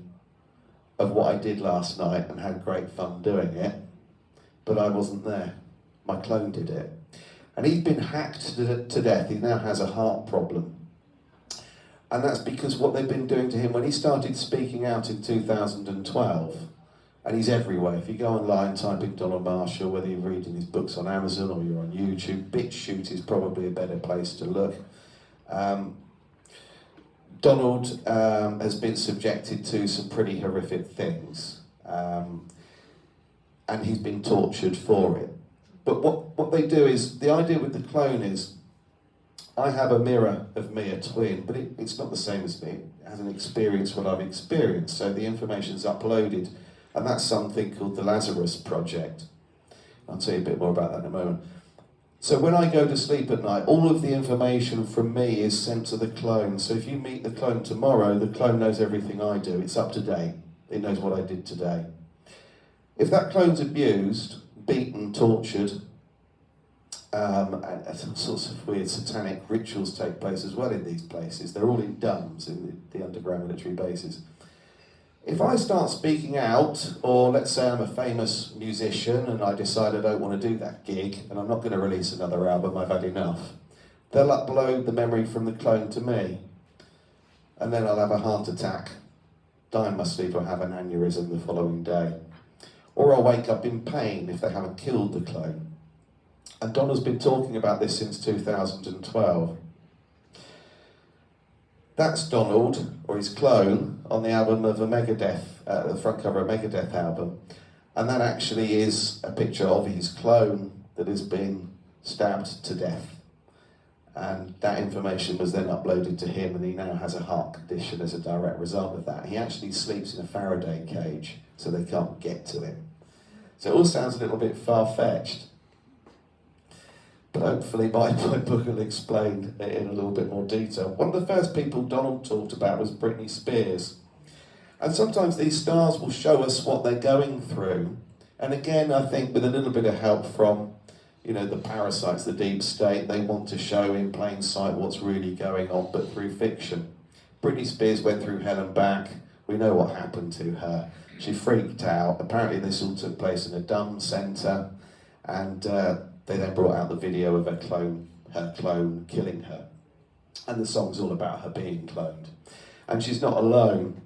of what I did last night and had great fun doing it, but I wasn't there. My clone did it. And he's been hacked to death. He now has a heart problem. And that's because what they've been doing to him, when he started speaking out in 2012, and he's everywhere. If you go online, type in Donald Marshall, whether you're reading his books on Amazon or you're on YouTube, BitChute is probably a better place to look. Donald has been subjected to some pretty horrific things, and he's been tortured for it. But what they do is, the idea with the clone is, I have a mirror of me, a twin, but it's not the same as me. It hasn't experienced what I've experienced, so the information's uploaded, and that's something called the Lazarus Project. I'll tell you a bit more about that in a moment. So when I go to sleep at night, all of the information from me is sent to the clone. So if you meet the clone tomorrow, the clone knows everything I do. It's up to date. It knows what I did today. If that clone's abused, beaten, tortured, and some sorts of weird satanic rituals take place as well in these places. They're all in DUMBs, in the underground military bases. If I start speaking out, or let's say I'm a famous musician and I decide I don't want to do that gig and I'm not going to release another album, I've had enough, they'll upload the memory from the clone to me, and then I'll have a heart attack, die in my sleep, or have an aneurysm the following day. Or I'll wake up in pain if they haven't killed the clone. And Donald's been talking about this since 2012. That's Donald, or his clone, on the album of a Megadeth, the front cover of a Megadeth album. And that actually is a picture of his clone that has been stabbed to death. And that information was then uploaded to him, and he now has a heart condition as a direct result of that. He actually sleeps in a Faraday cage, so they can't get to him. So it all sounds a little bit far-fetched. But hopefully my book will explain it in a little bit more detail. One of the first people Donald talked about was Britney Spears. And sometimes these stars will show us what they're going through. And again, I think with a little bit of help from, you know, the parasites, the deep state, they want to show in plain sight what's really going on, but through fiction. Britney Spears went through hell and back. We know what happened to her. She freaked out. Apparently this all took place in a dumb centre, and they then brought out the video of her clone killing her. And the song's all about her being cloned. And she's not alone.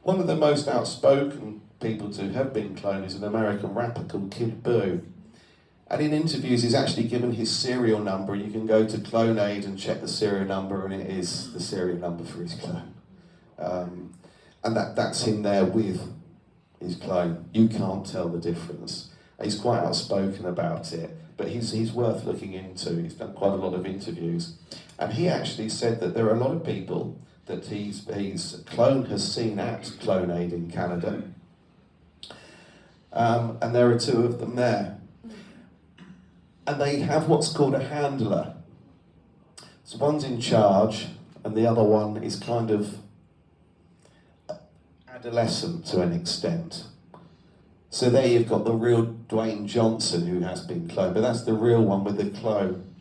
One of the most outspoken people to have been cloned is an American rapper called Kid Buu. And in interviews he's actually given his serial number. You can go to CloneAid and check the serial number, and it is the serial number for his clone. And that's him there with his clone. You can't tell the difference. He's quite outspoken about it, but he's worth looking into. He's done quite a lot of interviews. And he actually said that there are a lot of people that his clone has seen at CloneAid in Canada. And there are two of them there. And they have what's called a handler. So one's in charge, and the other one is kind of adolescent to an extent. So there you've got the real Dwayne Johnson who has been cloned, but that's the real one with the clone.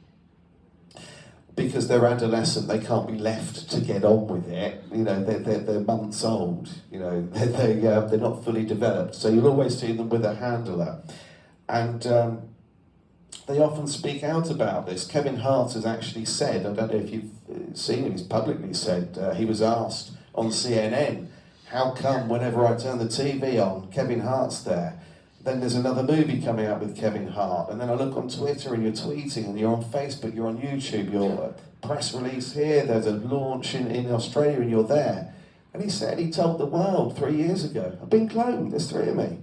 Because they're adolescent, they can't be left to get on with it. You know, they're months old. You know, they're not fully developed. So you'll always see them with a handler, and they often speak out about this. Kevin Hart has actually said, I don't know if you've seen him, he's publicly said, he was asked on CNN, how come whenever I turn the TV on, Kevin Hart's there? Then there's another movie coming out with Kevin Hart, and then I look on Twitter and you're tweeting, and you're on Facebook, you're on YouTube, you're a press release here, there's a launch in Australia, and you're there. And he said, he told the world 3 years ago, I've been cloned, there's 3 of me.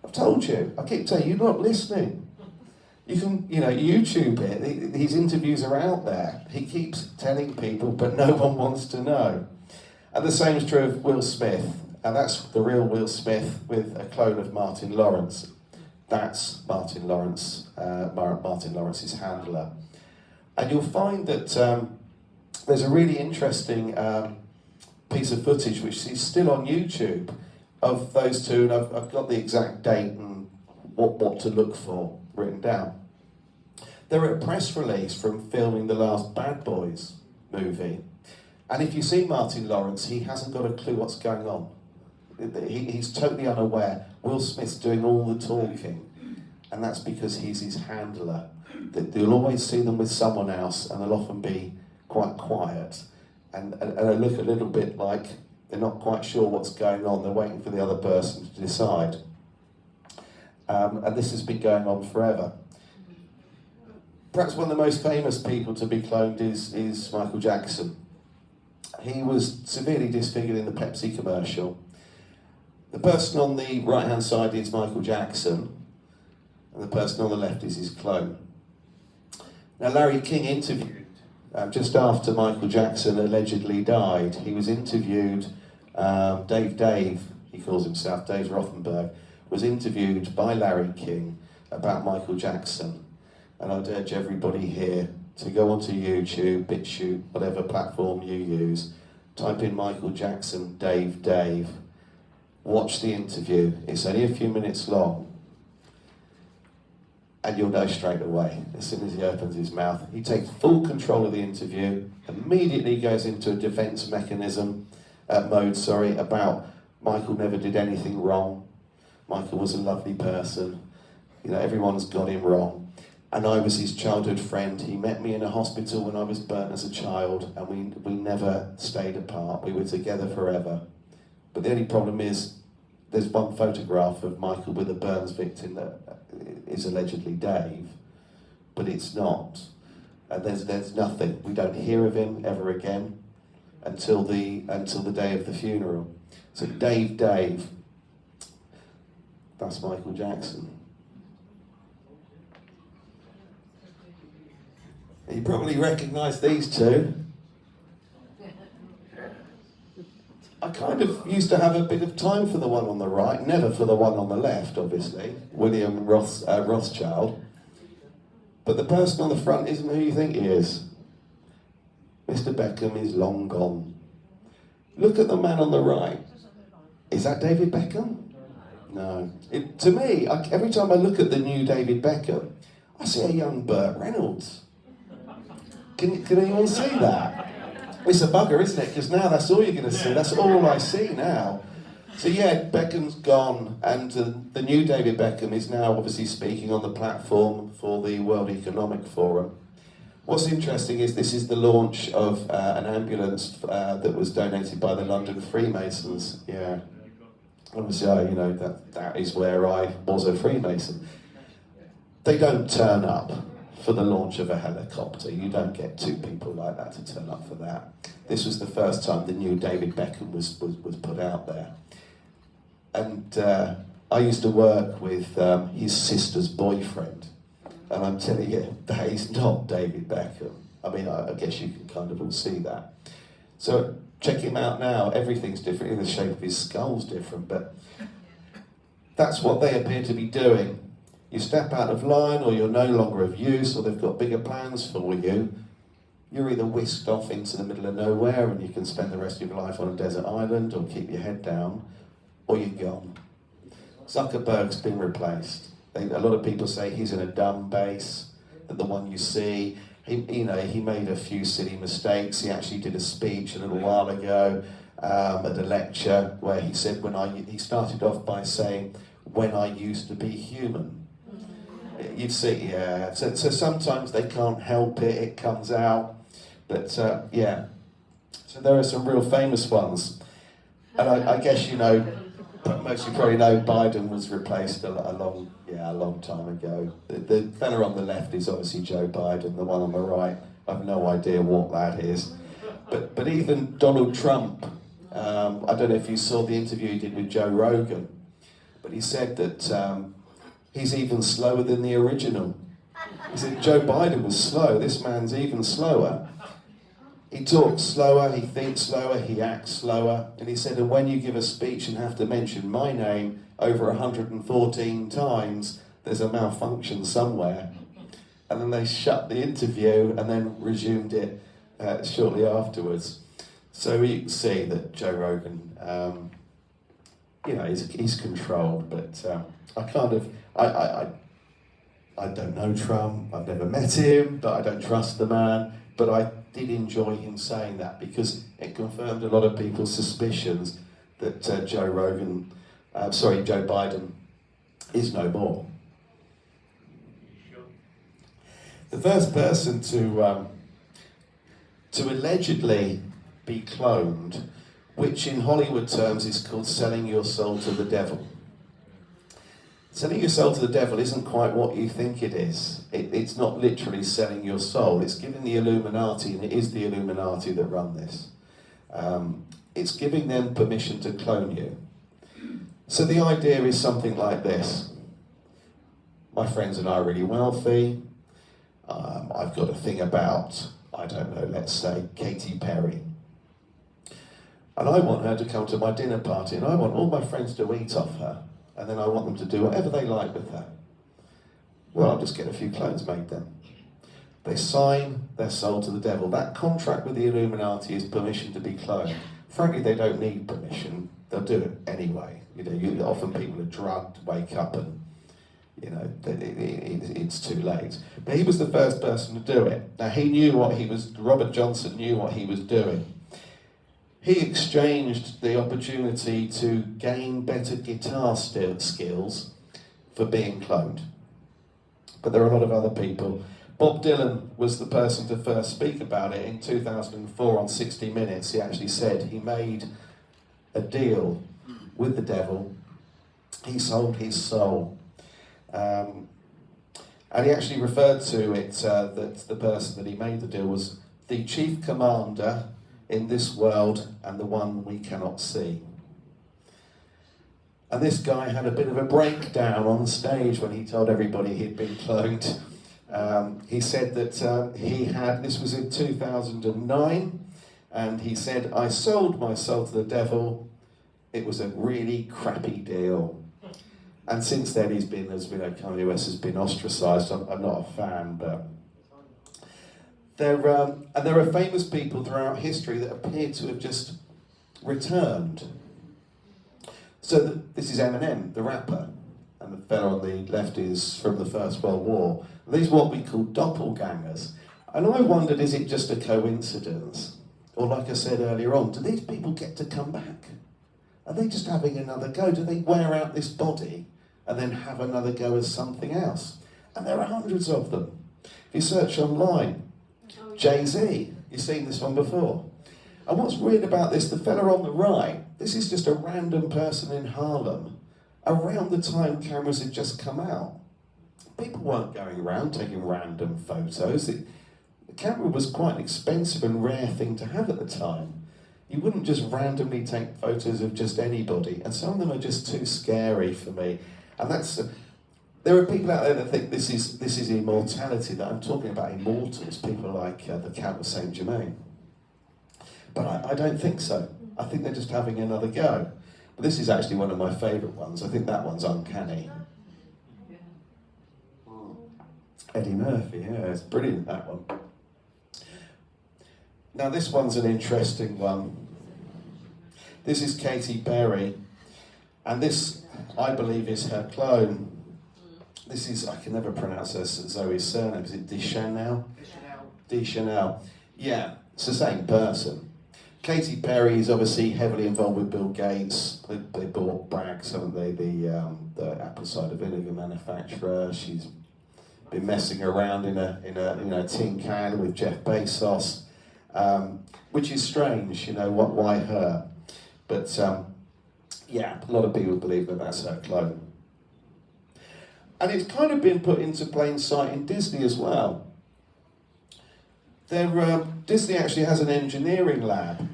I've told you, I keep telling you, you're not listening. You can, you know, YouTube it, these interviews are out there. He keeps telling people, but no one wants to know. And the same is true of Will Smith. And that's the real Will Smith with a clone of Martin Lawrence. That's Martin Lawrence, Martin Lawrence's handler. And you'll find that there's a really interesting piece of footage which is still on YouTube of those two, and I've got the exact date and what to look for written down. They're a press release from filming the last Bad Boys movie. And if you see Martin Lawrence, he hasn't got a clue what's going on. He's totally unaware. Will Smith's doing all the talking, and that's because he's his handler. You'll always see them with someone else, and they'll often be quite quiet, and they look a little bit like they're not quite sure what's going on. They're waiting for the other person to decide. And this has been going on forever. Perhaps one of the most famous people to be cloned is Michael Jackson. He was severely disfigured in the Pepsi commercial. The person on the right-hand side is Michael Jackson, and the person on the left is his clone. Now, Larry King interviewed, just after Michael Jackson allegedly died, he was interviewed, Dave, he calls himself, Dave Rothenberg, was interviewed by Larry King about Michael Jackson. And I'd urge everybody here to go onto YouTube, BitChute, whatever platform you use, type in Michael Jackson, Dave, watch the interview. It's only a few minutes long, and you'll know straight away. As soon as he opens his mouth, he takes full control of the interview, immediately goes into a defense mechanism, mode, about Michael never did anything wrong. Michael was a lovely person. You know, everyone's got him wrong. And I was his childhood friend. He met me in a hospital when I was burnt as a child, and we never stayed apart. We were together forever. But the only problem is, there's one photograph of Michael with a burns victim that is allegedly Dave, but it's not. And there's nothing. We don't hear of him ever again until the day of the funeral. So Dave, that's Michael Jackson. You probably recognise these two. I kind of used to have a bit of time for the one on the right, never for the one on the left, obviously, William Rothschild. But the person on the front isn't who you think he is. Mr. Beckham is long gone. Look at the man on the right. Is that David Beckham? No. To me, every time I look at the new David Beckham, I see a young Burt Reynolds. Can anyone see that? It's a bugger, isn't it? Because now that's all you're going to see. That's all I see now. So yeah, Beckham's gone, and the new David Beckham is now obviously speaking on the platform for the World Economic Forum. What's interesting is this is the launch of an ambulance that was donated by the London Freemasons. Yeah, obviously, you know, that is where I was a Freemason. They don't turn up for the launch of a helicopter. You don't get two people like that to turn up for that. This was the first time the new David Beckham was put out there. And I used to work with his sister's boyfriend. And I'm telling you, that is not David Beckham. I mean, I guess you can kind of all see that. So check him out now. Everything's different. The shape of his skull's different. But that's what they appear to be doing. You step out of line, or you're no longer of use, or they've got bigger plans for you. You're either whisked off into the middle of nowhere and you can spend the rest of your life on a desert island or keep your head down, or you're gone. Zuckerberg's been replaced. A lot of people say he's in a dumb base, that the one you see. He made a few silly mistakes. He actually did a speech a little while ago at a lecture where he said, he started off by saying, "When I used to be human." You'd see, yeah. So sometimes they can't help it, it comes out. But yeah, so there are some real famous ones. And I guess, you know, most of you probably know Biden was replaced a long time ago. The fella on the left is obviously Joe Biden, the one on the right, I have no idea what that is. But even Donald Trump, I don't know if you saw the interview he did with Joe Rogan, but he said that he's even slower than the original. He said Joe Biden was slow, this man's even slower. He talks slower, he thinks slower, he acts slower. And he said, and when you give a speech and have to mention my name over 114 times, there's a malfunction somewhere. And then they shut the interview and then resumed it shortly afterwards. So you can see that Joe Rogan, you know, he's controlled, but I don't know Trump, I've never met him, but I don't trust the man. But I did enjoy him saying that because it confirmed a lot of people's suspicions that Joe Biden is no more. The first person to allegedly be cloned, which in Hollywood terms is called selling your soul to the devil. Selling your soul to the devil isn't quite what you think it is. It's not literally selling your soul. It's giving the Illuminati, and it is the Illuminati that run this. It's giving them permission to clone you. So the idea is something like this. My friends and I are really wealthy. I've got a thing about, I don't know, let's say Katy Perry. And I want her to come to my dinner party, and I want all my friends to eat off her. And then I want them to do whatever they like with her. Well, I'll just get a few clones made then. They sign their soul to the devil. That contract with the Illuminati is permission to be cloned. Frankly, they don't need permission. They'll do it anyway. You know, often people are drugged, wake up, and you know it's too late. But he was the first person to do it. Now Robert Johnson knew what he was doing. He exchanged the opportunity to gain better guitar skills for being cloned. But there are a lot of other people. Bob Dylan was the person to first speak about it in 2004 on 60 Minutes. He actually said he made a deal with the devil. He sold his soul. And he actually referred to it that the person that he made the deal was the chief commander in this world and the one we cannot see. And this guy had a bit of a breakdown on stage when he told everybody he'd been cloned. He said that this was in 2009, And he said, I sold my soul to the devil. It was a really crappy deal. And since then he's been, as we know, Kanye West has been ostracised. I'm not a fan, but there are famous people throughout history that appear to have just returned. So this is Eminem, the rapper, and the fellow on the left is from the First World War. These are what we call doppelgangers. And I wondered, is it just a coincidence? Or like I said earlier on, do these people get to come back? Are they just having another go? Do they wear out this body and then have another go as something else? And there are hundreds of them. If you search online, Jay-Z, you've seen this one before. And what's weird about this, the fella on the right, this is just a random person in Harlem around the time cameras had just come out. People weren't going around taking random photos. The camera was quite an expensive and rare thing to have at the time. You wouldn't just randomly take photos of just anybody, and some of them are just too scary for me. And there are people out there that think this is immortality, that I'm talking about immortals, people like the Count of Saint Germain. But I don't think so. I think they're just having another go. But this is actually one of my favourite ones. I think that one's uncanny. Eddie Murphy, yeah, it's brilliant, that one. Now this one's an interesting one. This is Katy Perry, and this, I believe, is her clone. This is, I can never pronounce her Zoe's surname, is it Deschanel? Deschanel. Yeah, it's the same person. Katy Perry is obviously heavily involved with Bill Gates. They bought Bragg's, haven't they, the apple cider vinegar manufacturer. She's been messing around in a tin can with Jeff Bezos, which is strange, why her? But yeah, a lot of people believe that that's her clone. And it's kind of been put into plain sight in Disney as well. Disney actually has an engineering lab,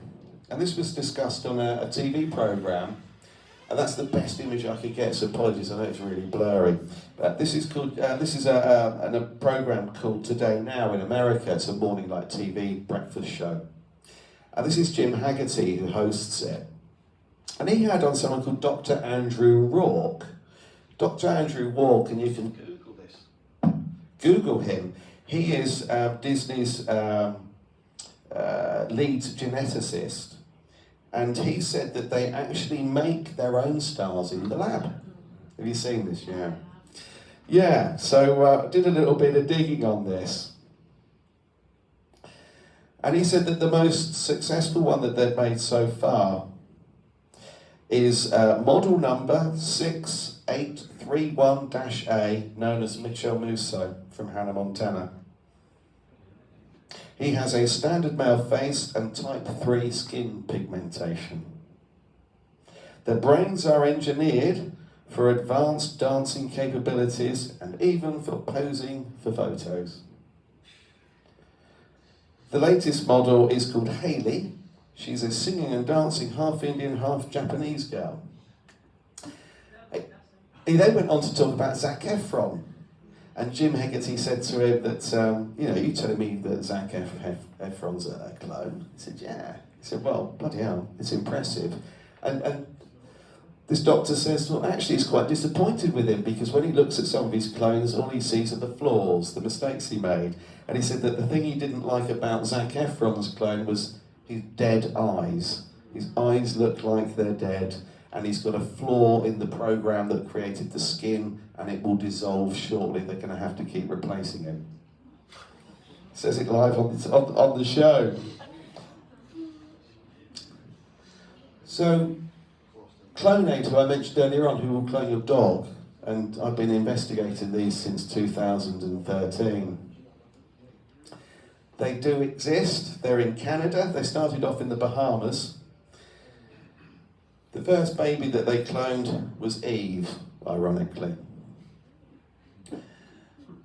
and this was discussed on a TV programme, and that's the best image I could get, so apologies, I know it's really blurry. But this is a programme called Today Now in America. It's a morning light TV breakfast show. And this is Jim Haggerty who hosts it. And he had on someone called Dr. Andrew Rourke. Dr. Andrew Rourke, and you can Google this. Google him. He is Disney's lead geneticist, and he said that they actually make their own stars in the lab. Have you seen this? Yeah. Yeah, so I did a little bit of digging on this. And he said that the most successful one that they've made so far is model number 6831-A, known as Mitchell Musso from Hannah Montana. He has a standard male face and type 3 skin pigmentation. Their brains are engineered for advanced dancing capabilities and even for posing for photos. The latest model is called Hayley. She's a singing and dancing half Indian, half Japanese girl. He then went on to talk about Zac Efron. And Jim Haggerty said to him that, you telling me that Zac Efron's a clone? He said, yeah. He said, well, bloody hell, it's impressive. And this doctor says, well, actually he's quite disappointed with him, because when he looks at some of his clones, all he sees are the flaws, the mistakes he made. And he said that the thing he didn't like about Zac Efron's clone was his dead eyes. His eyes look like they're dead, and he's got a flaw in the program that created the skin, and it will dissolve shortly. They're going to have to keep replacing him. Says it live on the show. So, Clonate, who I mentioned earlier on, who will clone your dog, and I've been investigating these since 2013. They do exist. They're in Canada. They started off in the Bahamas. The first baby that they cloned was Eve, ironically.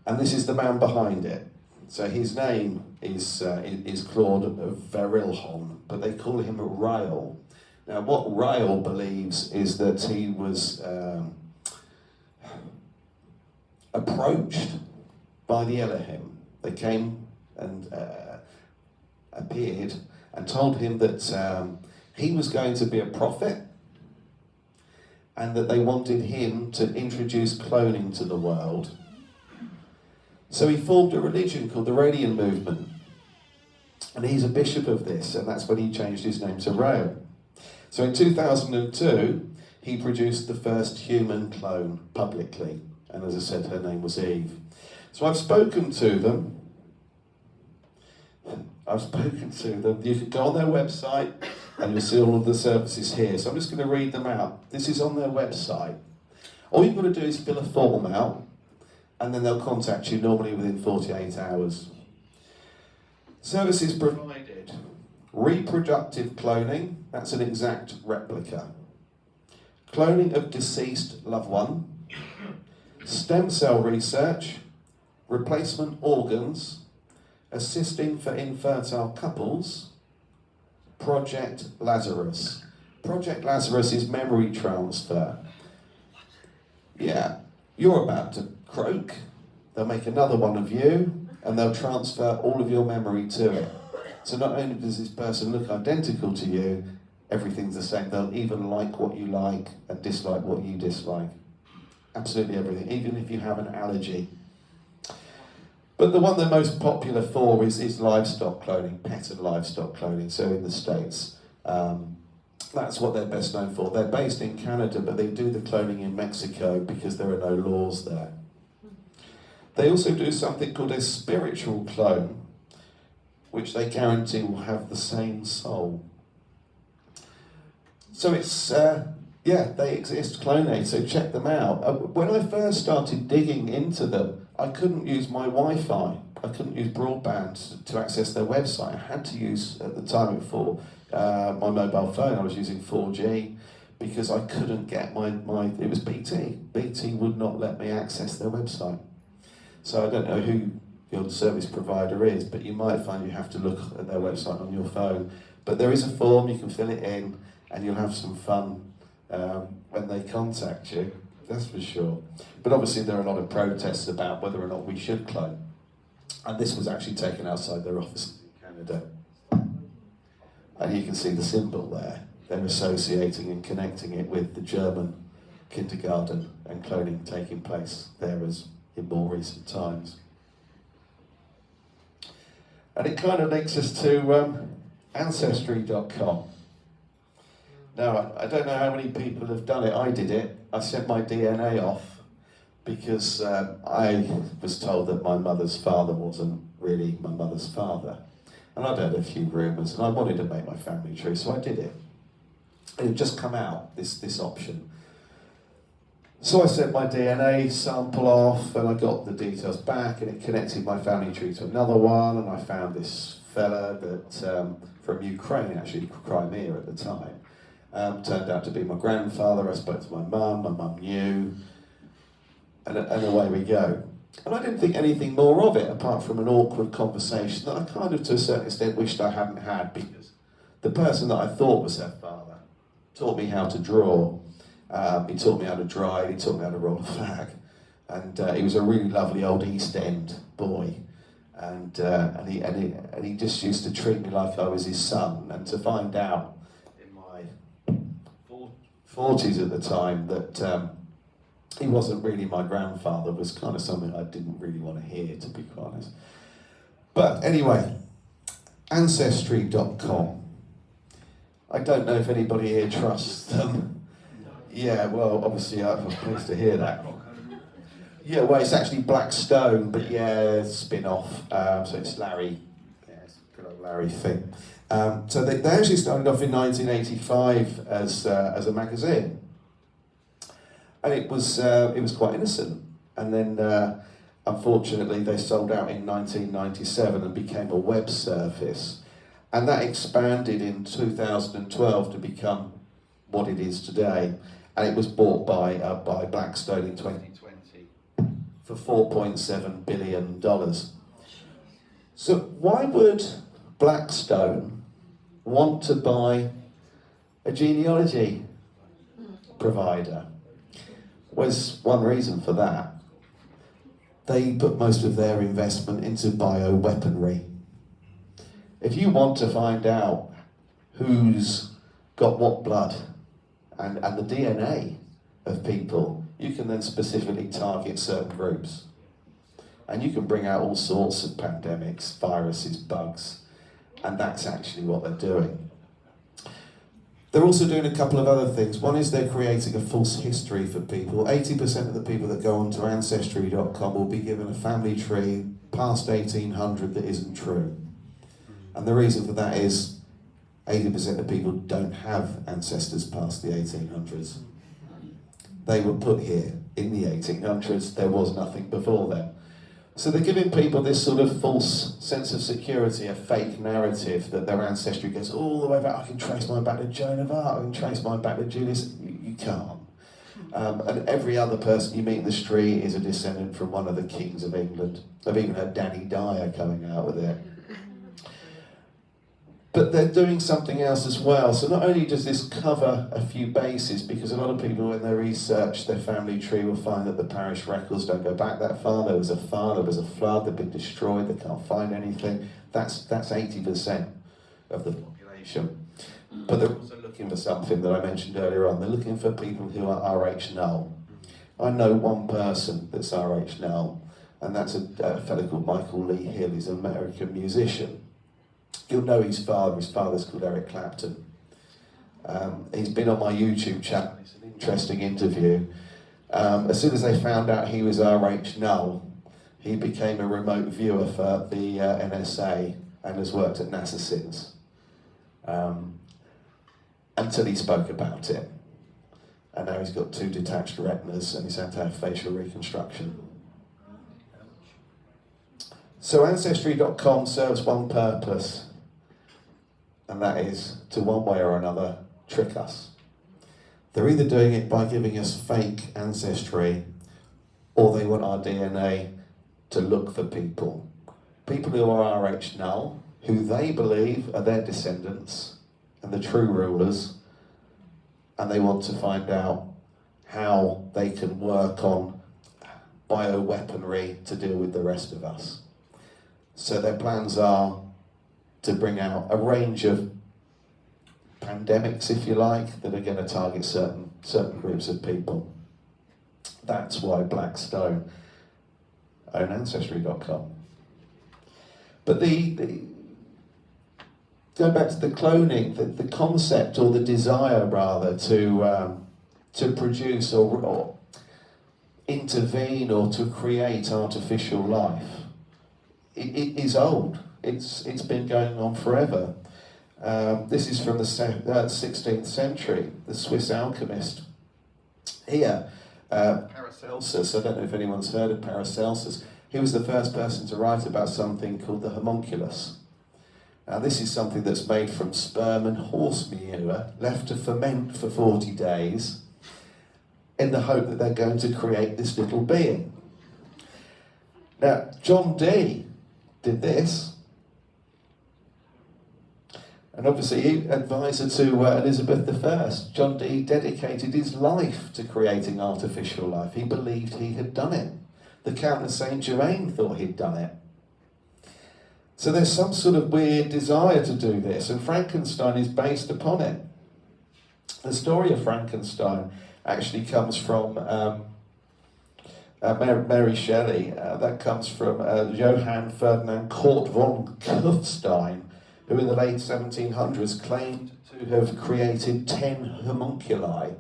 And this is the man behind it. So his name is Claude Verilhon, but they call him Rael. Now what Rael believes is that he was approached by the Elohim. They came and appeared and told him that he was going to be a prophet and that they wanted him to introduce cloning to the world. So he formed a religion called the Radian Movement. And he's a bishop of this, and that's when he changed his name to Rome. So in 2002, he produced the first human clone publicly. And as I said, her name was Eve. So I've spoken to them. You can go on their website and you'll see all of the services here. So I'm just going to read them out. This is on their website. All you've got to do is fill a form out, and then they'll contact you normally within 48 hours. Services provided: reproductive cloning, that's an exact replica. Cloning of deceased loved one. Stem cell research. Replacement organs. Assisting for infertile couples. Project Lazarus. Project Lazarus is memory transfer. Yeah, you're about to croak. They'll make another one of you, and they'll transfer all of your memory to it. So not only does this person look identical to you, everything's the same. They'll even like what you like and dislike what you dislike. Absolutely everything, even if you have an allergy. But the one they're most popular for is livestock cloning, pet and livestock cloning. So in the States, that's what they're best known for. They're based in Canada, but they do the cloning in Mexico because there are no laws there. They also do something called a spiritual clone, which they guarantee will have the same soul. So it's, they exist, Clonate, so check them out. When I first started digging into them, I couldn't use my Wi-Fi. I couldn't use broadband to access their website. I had to use, at the time for my mobile phone, I was using 4G, because I couldn't get it was BT. BT would not let me access their website. So I don't know who your service provider is, but you might find you have to look at their website on your phone. But there is a form, you can fill it in, and you'll have some fun when they contact you, that's for sure. But obviously there are a lot of protests about whether or not we should clone. And this was actually taken outside their office in Canada. And you can see the symbol there. They're associating and connecting it with the German kindergarten and cloning taking place there as in more recent times. And it kind of links us to Ancestry.com. Now, I don't know how many people have done it. I did it. I sent my DNA off because I was told that my mother's father wasn't really my mother's father. And I'd heard a few rumours, and I wanted to make my family tree, so I did it. It had just come out, this option. So I sent my DNA sample off, and I got the details back, and it connected my family tree to another one, and I found this fella that from Ukraine, actually, Crimea at the time. Turned out to be my grandfather. I spoke to my mum knew, and away we go. And I didn't think anything more of it, apart from an awkward conversation that I kind of, to a certain extent, wished I hadn't had, because the person that I thought was her father taught me how to draw. He taught me how to drive, he taught me how to roll a flag. And he was a really lovely old East End boy. And he just used to treat me like I was his son. And to find out in my 40s at the time that he wasn't really my grandfather was kind of something I didn't really want to hear, to be quite honest. But anyway, Ancestry.com. I don't know if anybody here trusts them. Yeah, well, obviously I'm pleased to hear that. Yeah, well, it's actually Blackstone, but yeah, spin-off. So it's Larry. Yeah, it's a good old Larry thing. So they actually started off in 1985 as a magazine. And it was quite innocent. And then, unfortunately, they sold out in 1997 and became a web service. And that expanded in 2012 to become what it is today. And it was bought by Blackstone in 2020 for $4.7 billion. So why would Blackstone want to buy a genealogy provider? Was one reason for that. They put most of their investment into bioweaponry. If you want to find out who's got what blood and the DNA of people, you can then specifically target certain groups. And you can bring out all sorts of pandemics, viruses, bugs, and that's actually what they're doing. They're also doing a couple of other things. One is they're creating a false history for people. 80% of the people that go onto Ancestry.com will be given a family tree past 1800 that isn't true. And the reason for that is 80% of people don't have ancestors past the 1800s. They were put here in the 1800s. There was nothing before then. So they're giving people this sort of false sense of security, a fake narrative that their ancestry goes all the way back. I can trace mine back to Joan of Arc, I can trace mine back to Julius. You can't. And every other person you meet in the street is a descendant from one of the kings of England. I've even heard Danny Dyer coming out with it. But they're doing something else as well. So not only does this cover a few bases, because a lot of people when they research their family tree will find that the parish records don't go back that far. There was a fire, there was a flood, they've been destroyed, they can't find anything. That's 80% of the population. But they're also looking for something that I mentioned earlier on. They're looking for people who are RH null. I know one person that's RH null, and that's a fellow called Michael Lee Hill. He's an American musician. You'll know his father. His father's called Eric Clapton. He's been on my YouTube channel. It's an interesting interview. As soon as they found out he was RH null, he became a remote viewer for the NSA and has worked at NASA since. Until he spoke about it. And now he's got 2 detached retinas and he's had to have facial reconstruction. So Ancestry.com serves one purpose, and that is to one way or another trick us. They're either doing it by giving us fake ancestry, or they want our DNA to look for people. People who are RH null, who they believe are their descendants and the true rulers, and they want to find out how they can work on bioweaponry to deal with the rest of us. So their plans are to bring out a range of pandemics, if you like, that are going to target certain groups of people. That's why Blackstone own Ancestry.com. But going back to the cloning, the concept or the desire rather to produce or intervene or to create artificial life, it is old. It's been going on forever. This is from the 16th century. The Swiss alchemist here, Paracelsus. I don't know if anyone's heard of Paracelsus. He was the first person to write about something called the homunculus. Now this is something that's made from sperm and horse manure, left to ferment for 40 days, in the hope that they're going to create this little being. Now, John Dee did this, and obviously advisor to Elizabeth I. John Dee dedicated his life to creating artificial life. He believed he had done it. The Count of Saint Germain thought he'd done it. So there's some sort of weird desire to do this, and Frankenstein is based upon it. The story of Frankenstein actually comes from Mary Shelley. That comes from Johann Ferdinand Kurt von Kufstein, who in the late 1700s claimed to have created 10 homunculi,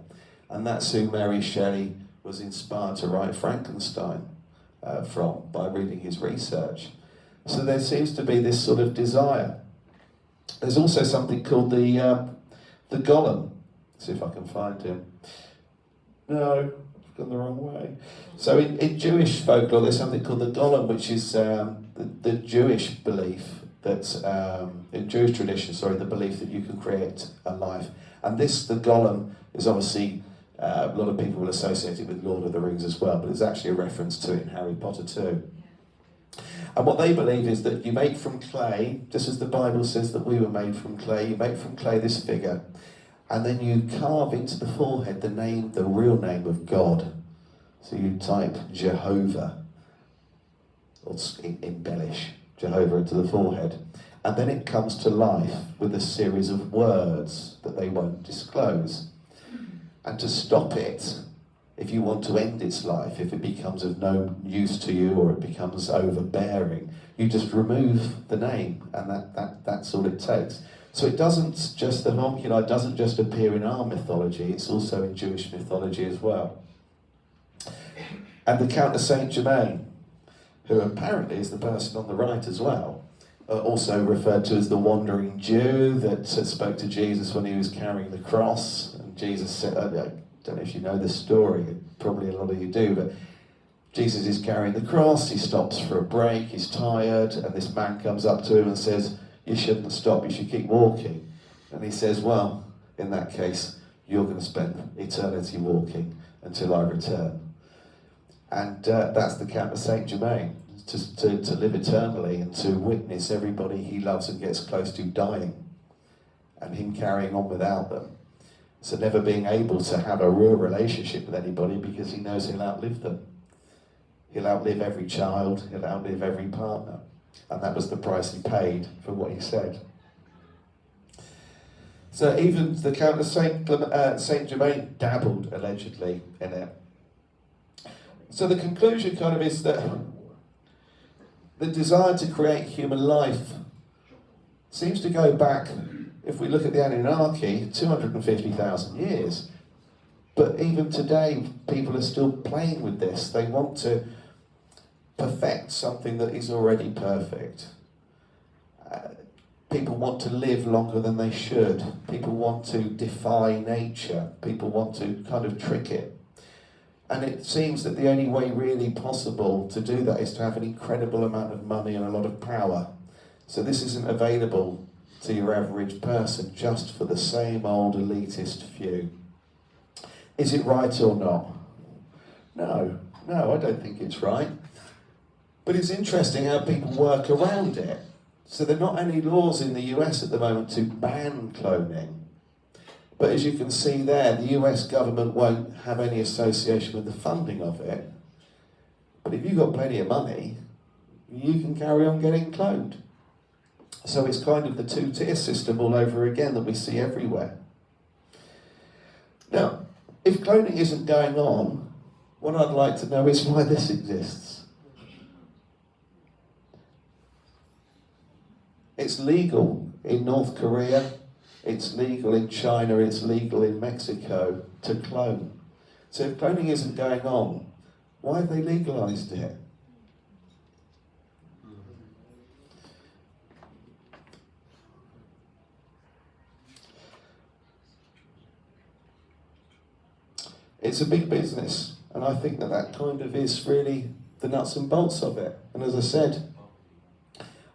and that's who Mary Shelley was inspired to write Frankenstein from, by reading his research. So there seems to be this sort of desire. There's also something called the golem. Let's see if I can find him. No, I've gone the wrong way. So in Jewish folklore, there's something called the golem, which is the Jewish belief that, in Jewish tradition, the belief that you can create a life. And the golem is obviously, a lot of people will associate it with Lord of the Rings as well, but it's actually a reference to it in Harry Potter too. And what they believe is that you make from clay, just as the Bible says that we were made from clay, you make from clay this figure, and then you carve into the forehead the real name of God. So you type Jehovah, or embellish Jehovah into the forehead. And then it comes to life with a series of words that they won't disclose. And to stop it, if you want to end its life, if it becomes of no use to you or it becomes overbearing, you just remove the name, and that's all it takes. So it doesn't just, the homunculus doesn't just appear in our mythology, it's also in Jewish mythology as well. And the Count of Saint Germain, who apparently is the person on the right as well, also referred to as the wandering Jew that spoke to Jesus when he was carrying the cross. And Jesus said, I don't know if you know this story, probably a lot of you do, but Jesus is carrying the cross, he stops for a break, he's tired, and this man comes up to him and says, you shouldn't stop, you should keep walking. And he says, well, in that case, you're going to spend eternity walking until I return. And that's the Count of Saint Germain, to live eternally and to witness everybody he loves and gets close to dying, and him carrying on without them. So never being able to have a real relationship with anybody because he knows he'll outlive them. He'll outlive every child, he'll outlive every partner. And that was the price he paid for what he said. So even the Count of Saint Germain dabbled, allegedly, in it. So the conclusion kind of is that the desire to create human life seems to go back, if we look at the Anunnaki, 250,000 years. But even today, people are still playing with this. They want to perfect something that is already perfect. People want to live longer than they should. People want to defy nature. People want to kind of trick it. And it seems that the only way really possible to do that is to have an incredible amount of money and a lot of power. So this isn't available to your average person, just for the same old elitist few. Is it right or not? No, I don't think it's right. But it's interesting how people work around it. So there are not any laws in the US at the moment to ban cloning. But as you can see there, the US government won't have any association with the funding of it. But if you've got plenty of money, you can carry on getting cloned. So it's kind of the two-tier system all over again that we see everywhere. Now, if cloning isn't going on, what I'd like to know is why this exists. It's legal in North Korea, it's legal in China, it's legal in Mexico to clone. So if cloning isn't going on, why have they legalised it? It's a big business, and I think that that kind of is really the nuts and bolts of it. And as I said,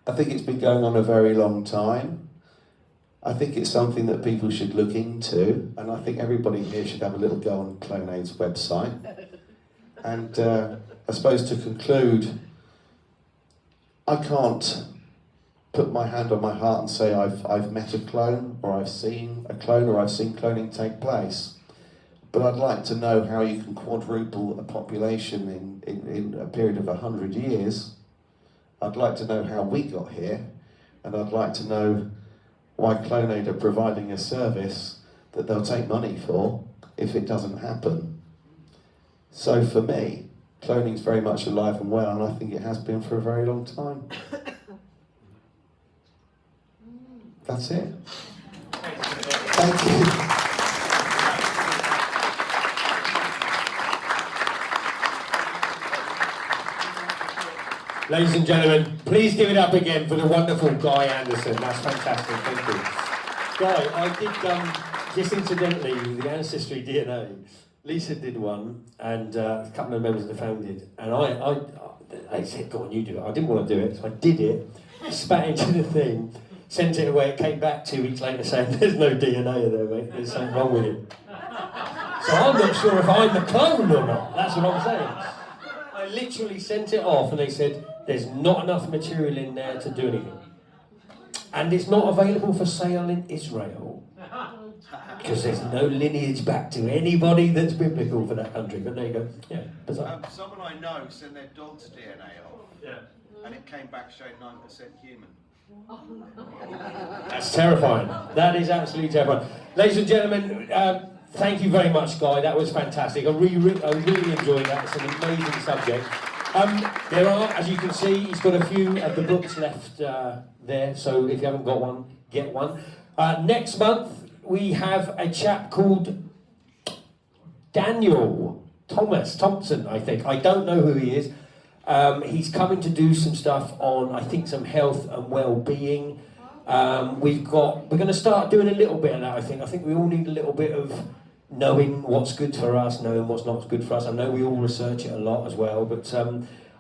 I think it's been going on a very long time. I think it's something that people should look into, and I think everybody here should have a little go on CloneAid's website. And I suppose to conclude, I can't put my hand on my heart and say I've met a clone, or I've seen a clone, or I've seen cloning take place. But I'd like to know how you can quadruple a population in a period of 100 years. I'd like to know how we got here, and I'd like to know why CloneAid are providing a service that they'll take money for if it doesn't happen. So for me, cloning's very much alive and well, and I think it has been for a very long time. That's it. Thank you. Ladies and gentlemen, please give it up again for the wonderful Guy Anderson. That's fantastic, thank you. Guy, I did, just incidentally, with the Ancestry DNA, Lisa did one, and a couple of members of the family did, and they said, go on, you do it. I didn't want to do it, so I did it, spat into the thing, sent it away, it came back 2 weeks later saying, there's no DNA there, mate, there's something wrong with it. So I'm not sure if I'm the clone or not, that's what I'm saying. I literally sent it off and they said, there's not enough material in there to do anything. And it's not available for sale in Israel. Because there's no lineage back to anybody that's biblical for that country. But there you go. Yeah, bizarre. Someone I know sent their dog's DNA off. Yeah. And it came back showing 9% human. That's terrifying. That is absolutely terrifying. Ladies and gentlemen, thank you very much, Guy. That was fantastic. I really enjoyed that. It's an amazing subject. There are, as you can see, he's got a few of the books left there, so if you haven't got one, get one. Next month, we have a chap called Daniel Thompson, I think. I don't know who he is. He's coming to do some stuff on, I think, some health and well-being. We're going to start doing a little bit of that, I think. I think we all need a little bit of knowing what's good for us, knowing what's not good for us. I know we all research it a lot as well, but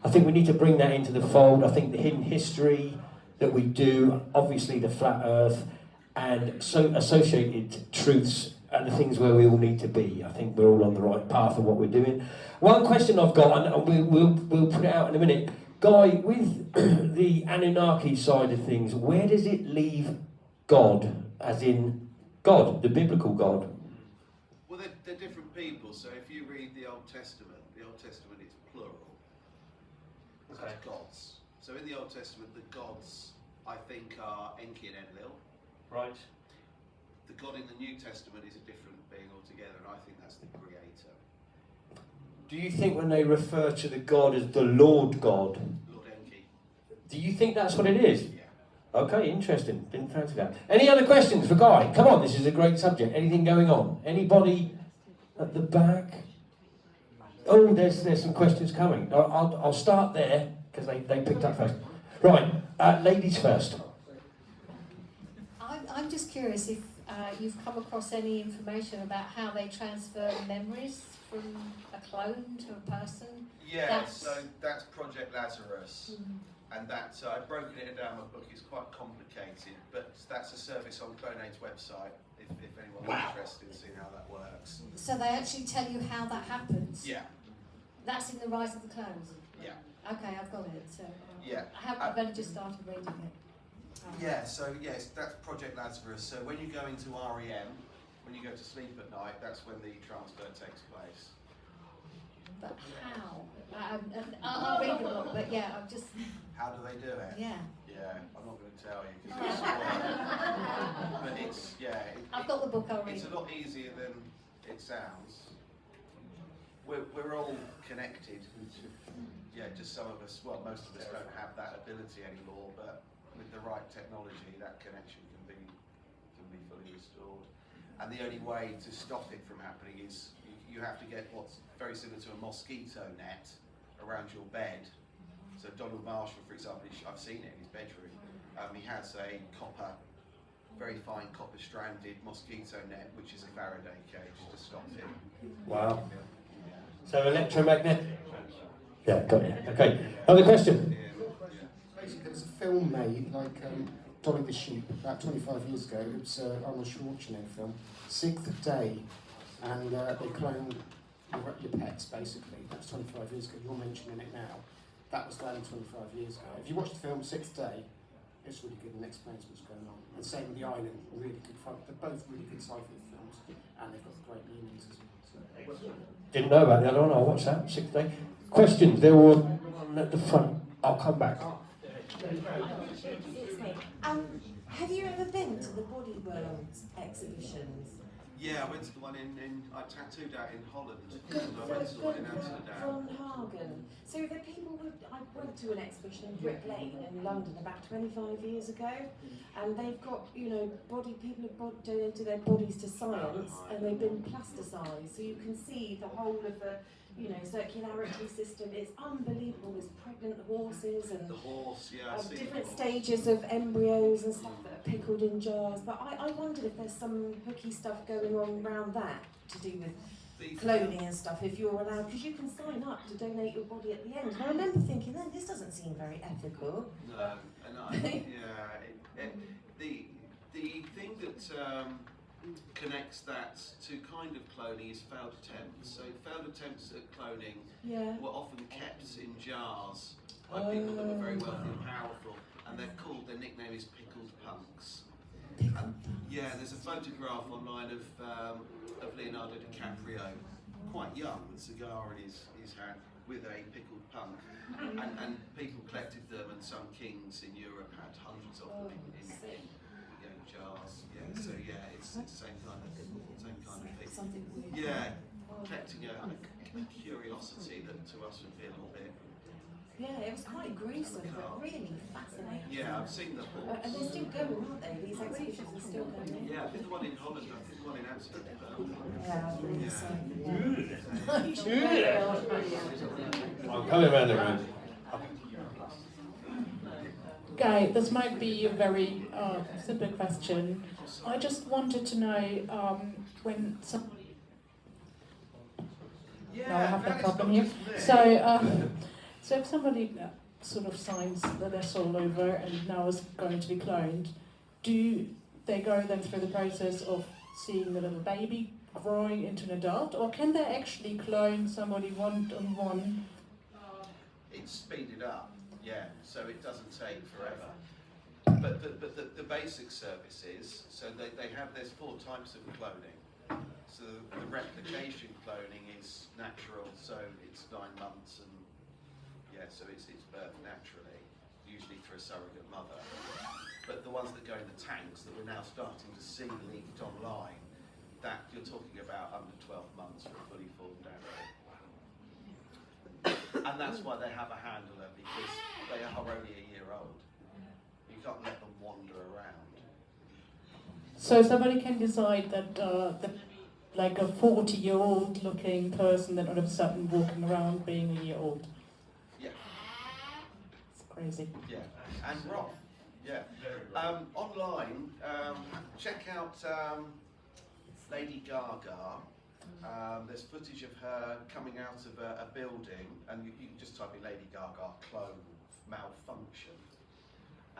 I think we need to bring that into the fold. I think the hidden history that we do, obviously the flat earth, and so associated truths and the things where we all need to be. I think we're all on the right path of what we're doing. One question I've got, and we'll put it out in a minute. Guy, with the Anunnaki side of things, where does it leave God, as in God, the biblical God? Well, they're different people, so if you read the Old Testament is plural. So it's gods. So in the Old Testament, the gods, I think, are Enki and Enlil. Right. The God in the New Testament is a different being altogether, and I think that's the Creator. Do you think when they refer to the God as the Lord God, Lord Enki. do you think that's what it is? Yeah. Okay, interesting. Didn't fancy that. Any other questions for Guy? Come on, this is a great subject. Anything going on? Anybody at the back? Oh, there's some questions coming. I'll start there, because they picked up first. Right, ladies first. I'm just curious if you've come across any information about how they transfer memories from a clone to a person. Yeah, so that's Project Lazarus. And that, I've broken it down, my book is quite complicated, but that's a service on Clonade's website, if anyone's interested in seeing how that works. So they actually tell you how that happens? Yeah. That's in the Rise of the Clones? Yeah. Okay, I've got it. So Yeah. I've only just started reading it. Yeah, so yes, that's Project Lazarus. So when you go into REM, when you go to sleep at night, that's when the transfer takes place. But how? I'll read the book, but yeah, I've just... How do they do it? Yeah. Yeah, I'm not going to tell you because it's but it's, yeah. I've got the book, I'll read it. It's a lot easier than it sounds. We're all connected. Yeah, just some of us, well, most of us don't have that ability anymore, but with the right technology, that connection can be fully restored. And the only way to stop it from happening is you have to get what's very similar to a mosquito net around your bed. So Donald Marshall, for example, I've seen it in his bedroom. He has a very fine copper-stranded mosquito net, which is a Faraday cage to stop it. Wow. So electromagnetic. Yeah, got it. Okay. Other question? Basically, there was a film made, like Dolly the Sheep, about 25 years ago. It was Arnold Schwarzenegger film, Sixth Day, and they cloned your pets, basically. That was 25 years ago. You're mentioning it now. That was done 25 years ago. If you watch the film Sixth Day, it's really good and explains what's going on. And same with The Island, really good fun. They're both really good sci-fi films, and they've got great meanings as well. So. Didn't know about the other one. I'll watch that. 6th Day. Questions? There were one at the front. I'll come back. It's me. Have you ever been to the Body World exhibitions? Yeah, I went to the one I tattooed out in Holland. And I went to the one in Amsterdam. Von Hagen. So the people I went to an exhibition in Brick Lane in London about 25 years ago, and they've got, people have donated their bodies to science, and they've been plasticized, so you can see the whole of the, circularity system. It's unbelievable. There's pregnant horses and The horse, yeah, I've seen different it. stages of embryos and stuff that are pickled in jars. But I wondered if there's some hooky stuff going on around that to do with cloning and stuff, if you're allowed, because you can sign up to donate your body at the end. And I remember thinking, this doesn't seem very ethical. No, and the thing that connects that to kind of cloning is failed attempts. So failed attempts at cloning were often kept in jars by people that were very wealthy and powerful, and their nickname is pickled punks. And, there's a photograph online of Leonardo DiCaprio, quite young, with a cigar in his hand, with a pickled punk, and people collected them, and some kings in Europe had hundreds of them in jars. Yeah, so yeah, it's the same kind of thing. Something weird. Yeah, collecting a curiosity that to us would be a little bit. Yeah, it was quite gruesome, but really fascinating. Yeah, I've seen the books. And they're still going, aren't they? These exhibitions are still going. Yeah, I think the one in Holland, I think the one in Amsterdam. Yeah, I believe so. I'm coming around the room. Guy, this might be a very simple question. I just wanted to know when some. Now I have that problem here. So if somebody sort of signs that they're sold over and now is going to be cloned, do they go then through the process of seeing the little baby growing into an adult, or can they actually clone somebody one-on-one? It's speeded up, yeah, so it doesn't take forever. But the basic service is, so there's 4 types of cloning. So the replication cloning is natural, so it's 9 months, and yeah, so it's birthed naturally, usually through a surrogate mother. But the ones that go in the tanks that we're now starting to see leaked online, that you're talking about under 12 months for a fully formed adult. And that's why they have a handler, because they are only a year old. You can't let them wander around. So somebody can decide that like a 40-year-old looking person then all of a sudden walking around being a year old. Yeah. It's crazy. Yeah, and Roth. Yeah. Online, check out Lady Gaga. There's footage of her coming out of a building, and you can just type in Lady Gaga clone malfunction.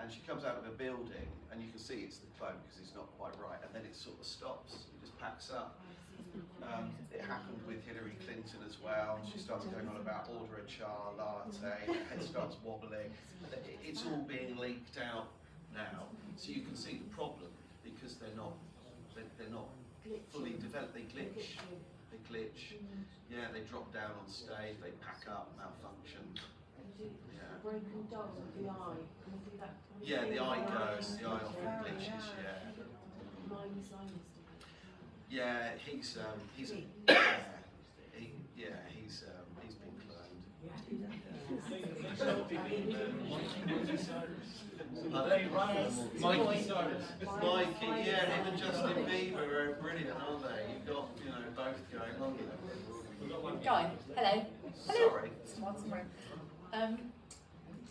And she comes out of a building, and you can see it's the clone because it's not quite right, and then it sort of stops. It just packs up. It happened with Hillary Clinton as well. She starts going on about order a char latte, her head starts wobbling. It's all being leaked out now, so you can see the problem because they're not fully developed. They glitch. Yeah, they drop down on stage. They pack up, malfunction. Yeah. Broken doll with the eye. Can we do that? Yeah, the eye goes. The eye often glitches. Yeah. Miley Cyrus. Yeah, he's he's been cloned. Mikey Cyrus. Mikey, yeah, him and Justin Bieber are brilliant, aren't they? You've got, both going on there. Guy, hello. Sorry.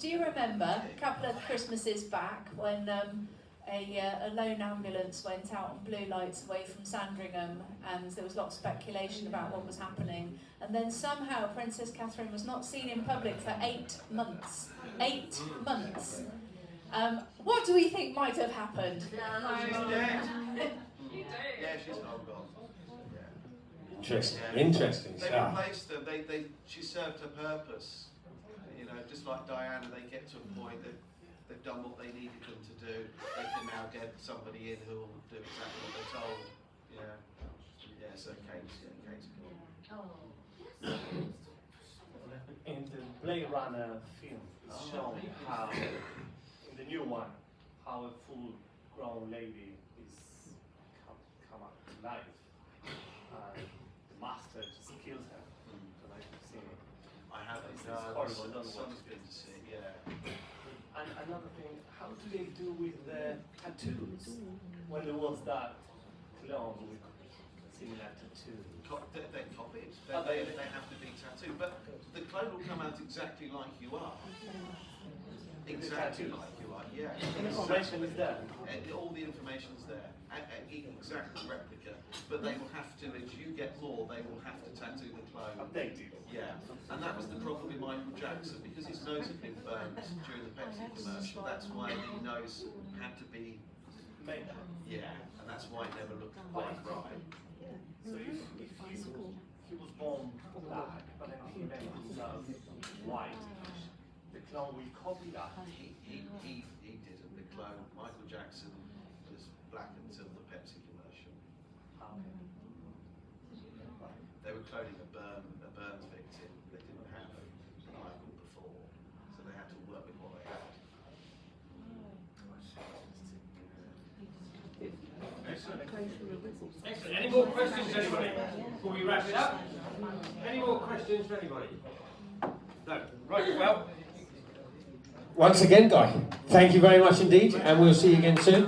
Do you remember a couple of Christmases back when a lone ambulance went out on blue lights away from Sandringham, and there was lots of speculation about what was happening, and then somehow Princess Catherine was not seen in public for 8 months. 8 months. What do we think might have happened? She's dead. Yeah, she's not gone. Interesting They stuff. replaced them. She served her purpose. Just like Diana, they get to a point that they've done what they needed them to do. They can now get somebody in who will do exactly what they're told. Yeah. Yeah, so Kate's cool. In the Blade Runner film, it's shown how, in the new one, how a full-grown lady is come up to life. The master just kills her. So I've seen it. I haven't. It's horrible. I don't watch Son's it. been to see. Yeah. And another thing, how do they do with the tattoos? When there was that clone with similar tattoo. They're copied. They have to be tattooed. But the clone will come out exactly like you are. Exactly like you are, yeah. The information is there. All the information's there. Exact replica. But they will have to, as you get more, they will have to tattoo the clone. Updated. Yeah. And that was the problem with Michael Jackson, because his nose had been burnt during the Pepsi commercial. That's why the nose had to be Made. yeah, and that's why it never looked quite right. So if he was born black, but then he made himself white, the clone will copy that. He didn't. The clone, Michael Jackson, was black until the Pepsi commercial. They were cloning a burns victim. They didn't have Excellent. Any more questions, anybody? Before we wrap it up? Any more questions for anybody? No. Right, well. Once again, Guy, thank you very much indeed, and we'll see you again soon.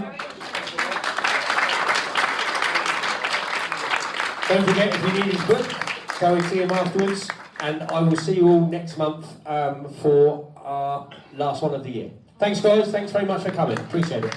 Don't forget, if you need his book, go and see him afterwards, and I will see you all next month for our last one of the year. Thanks, guys. Thanks very much for coming. Appreciate it.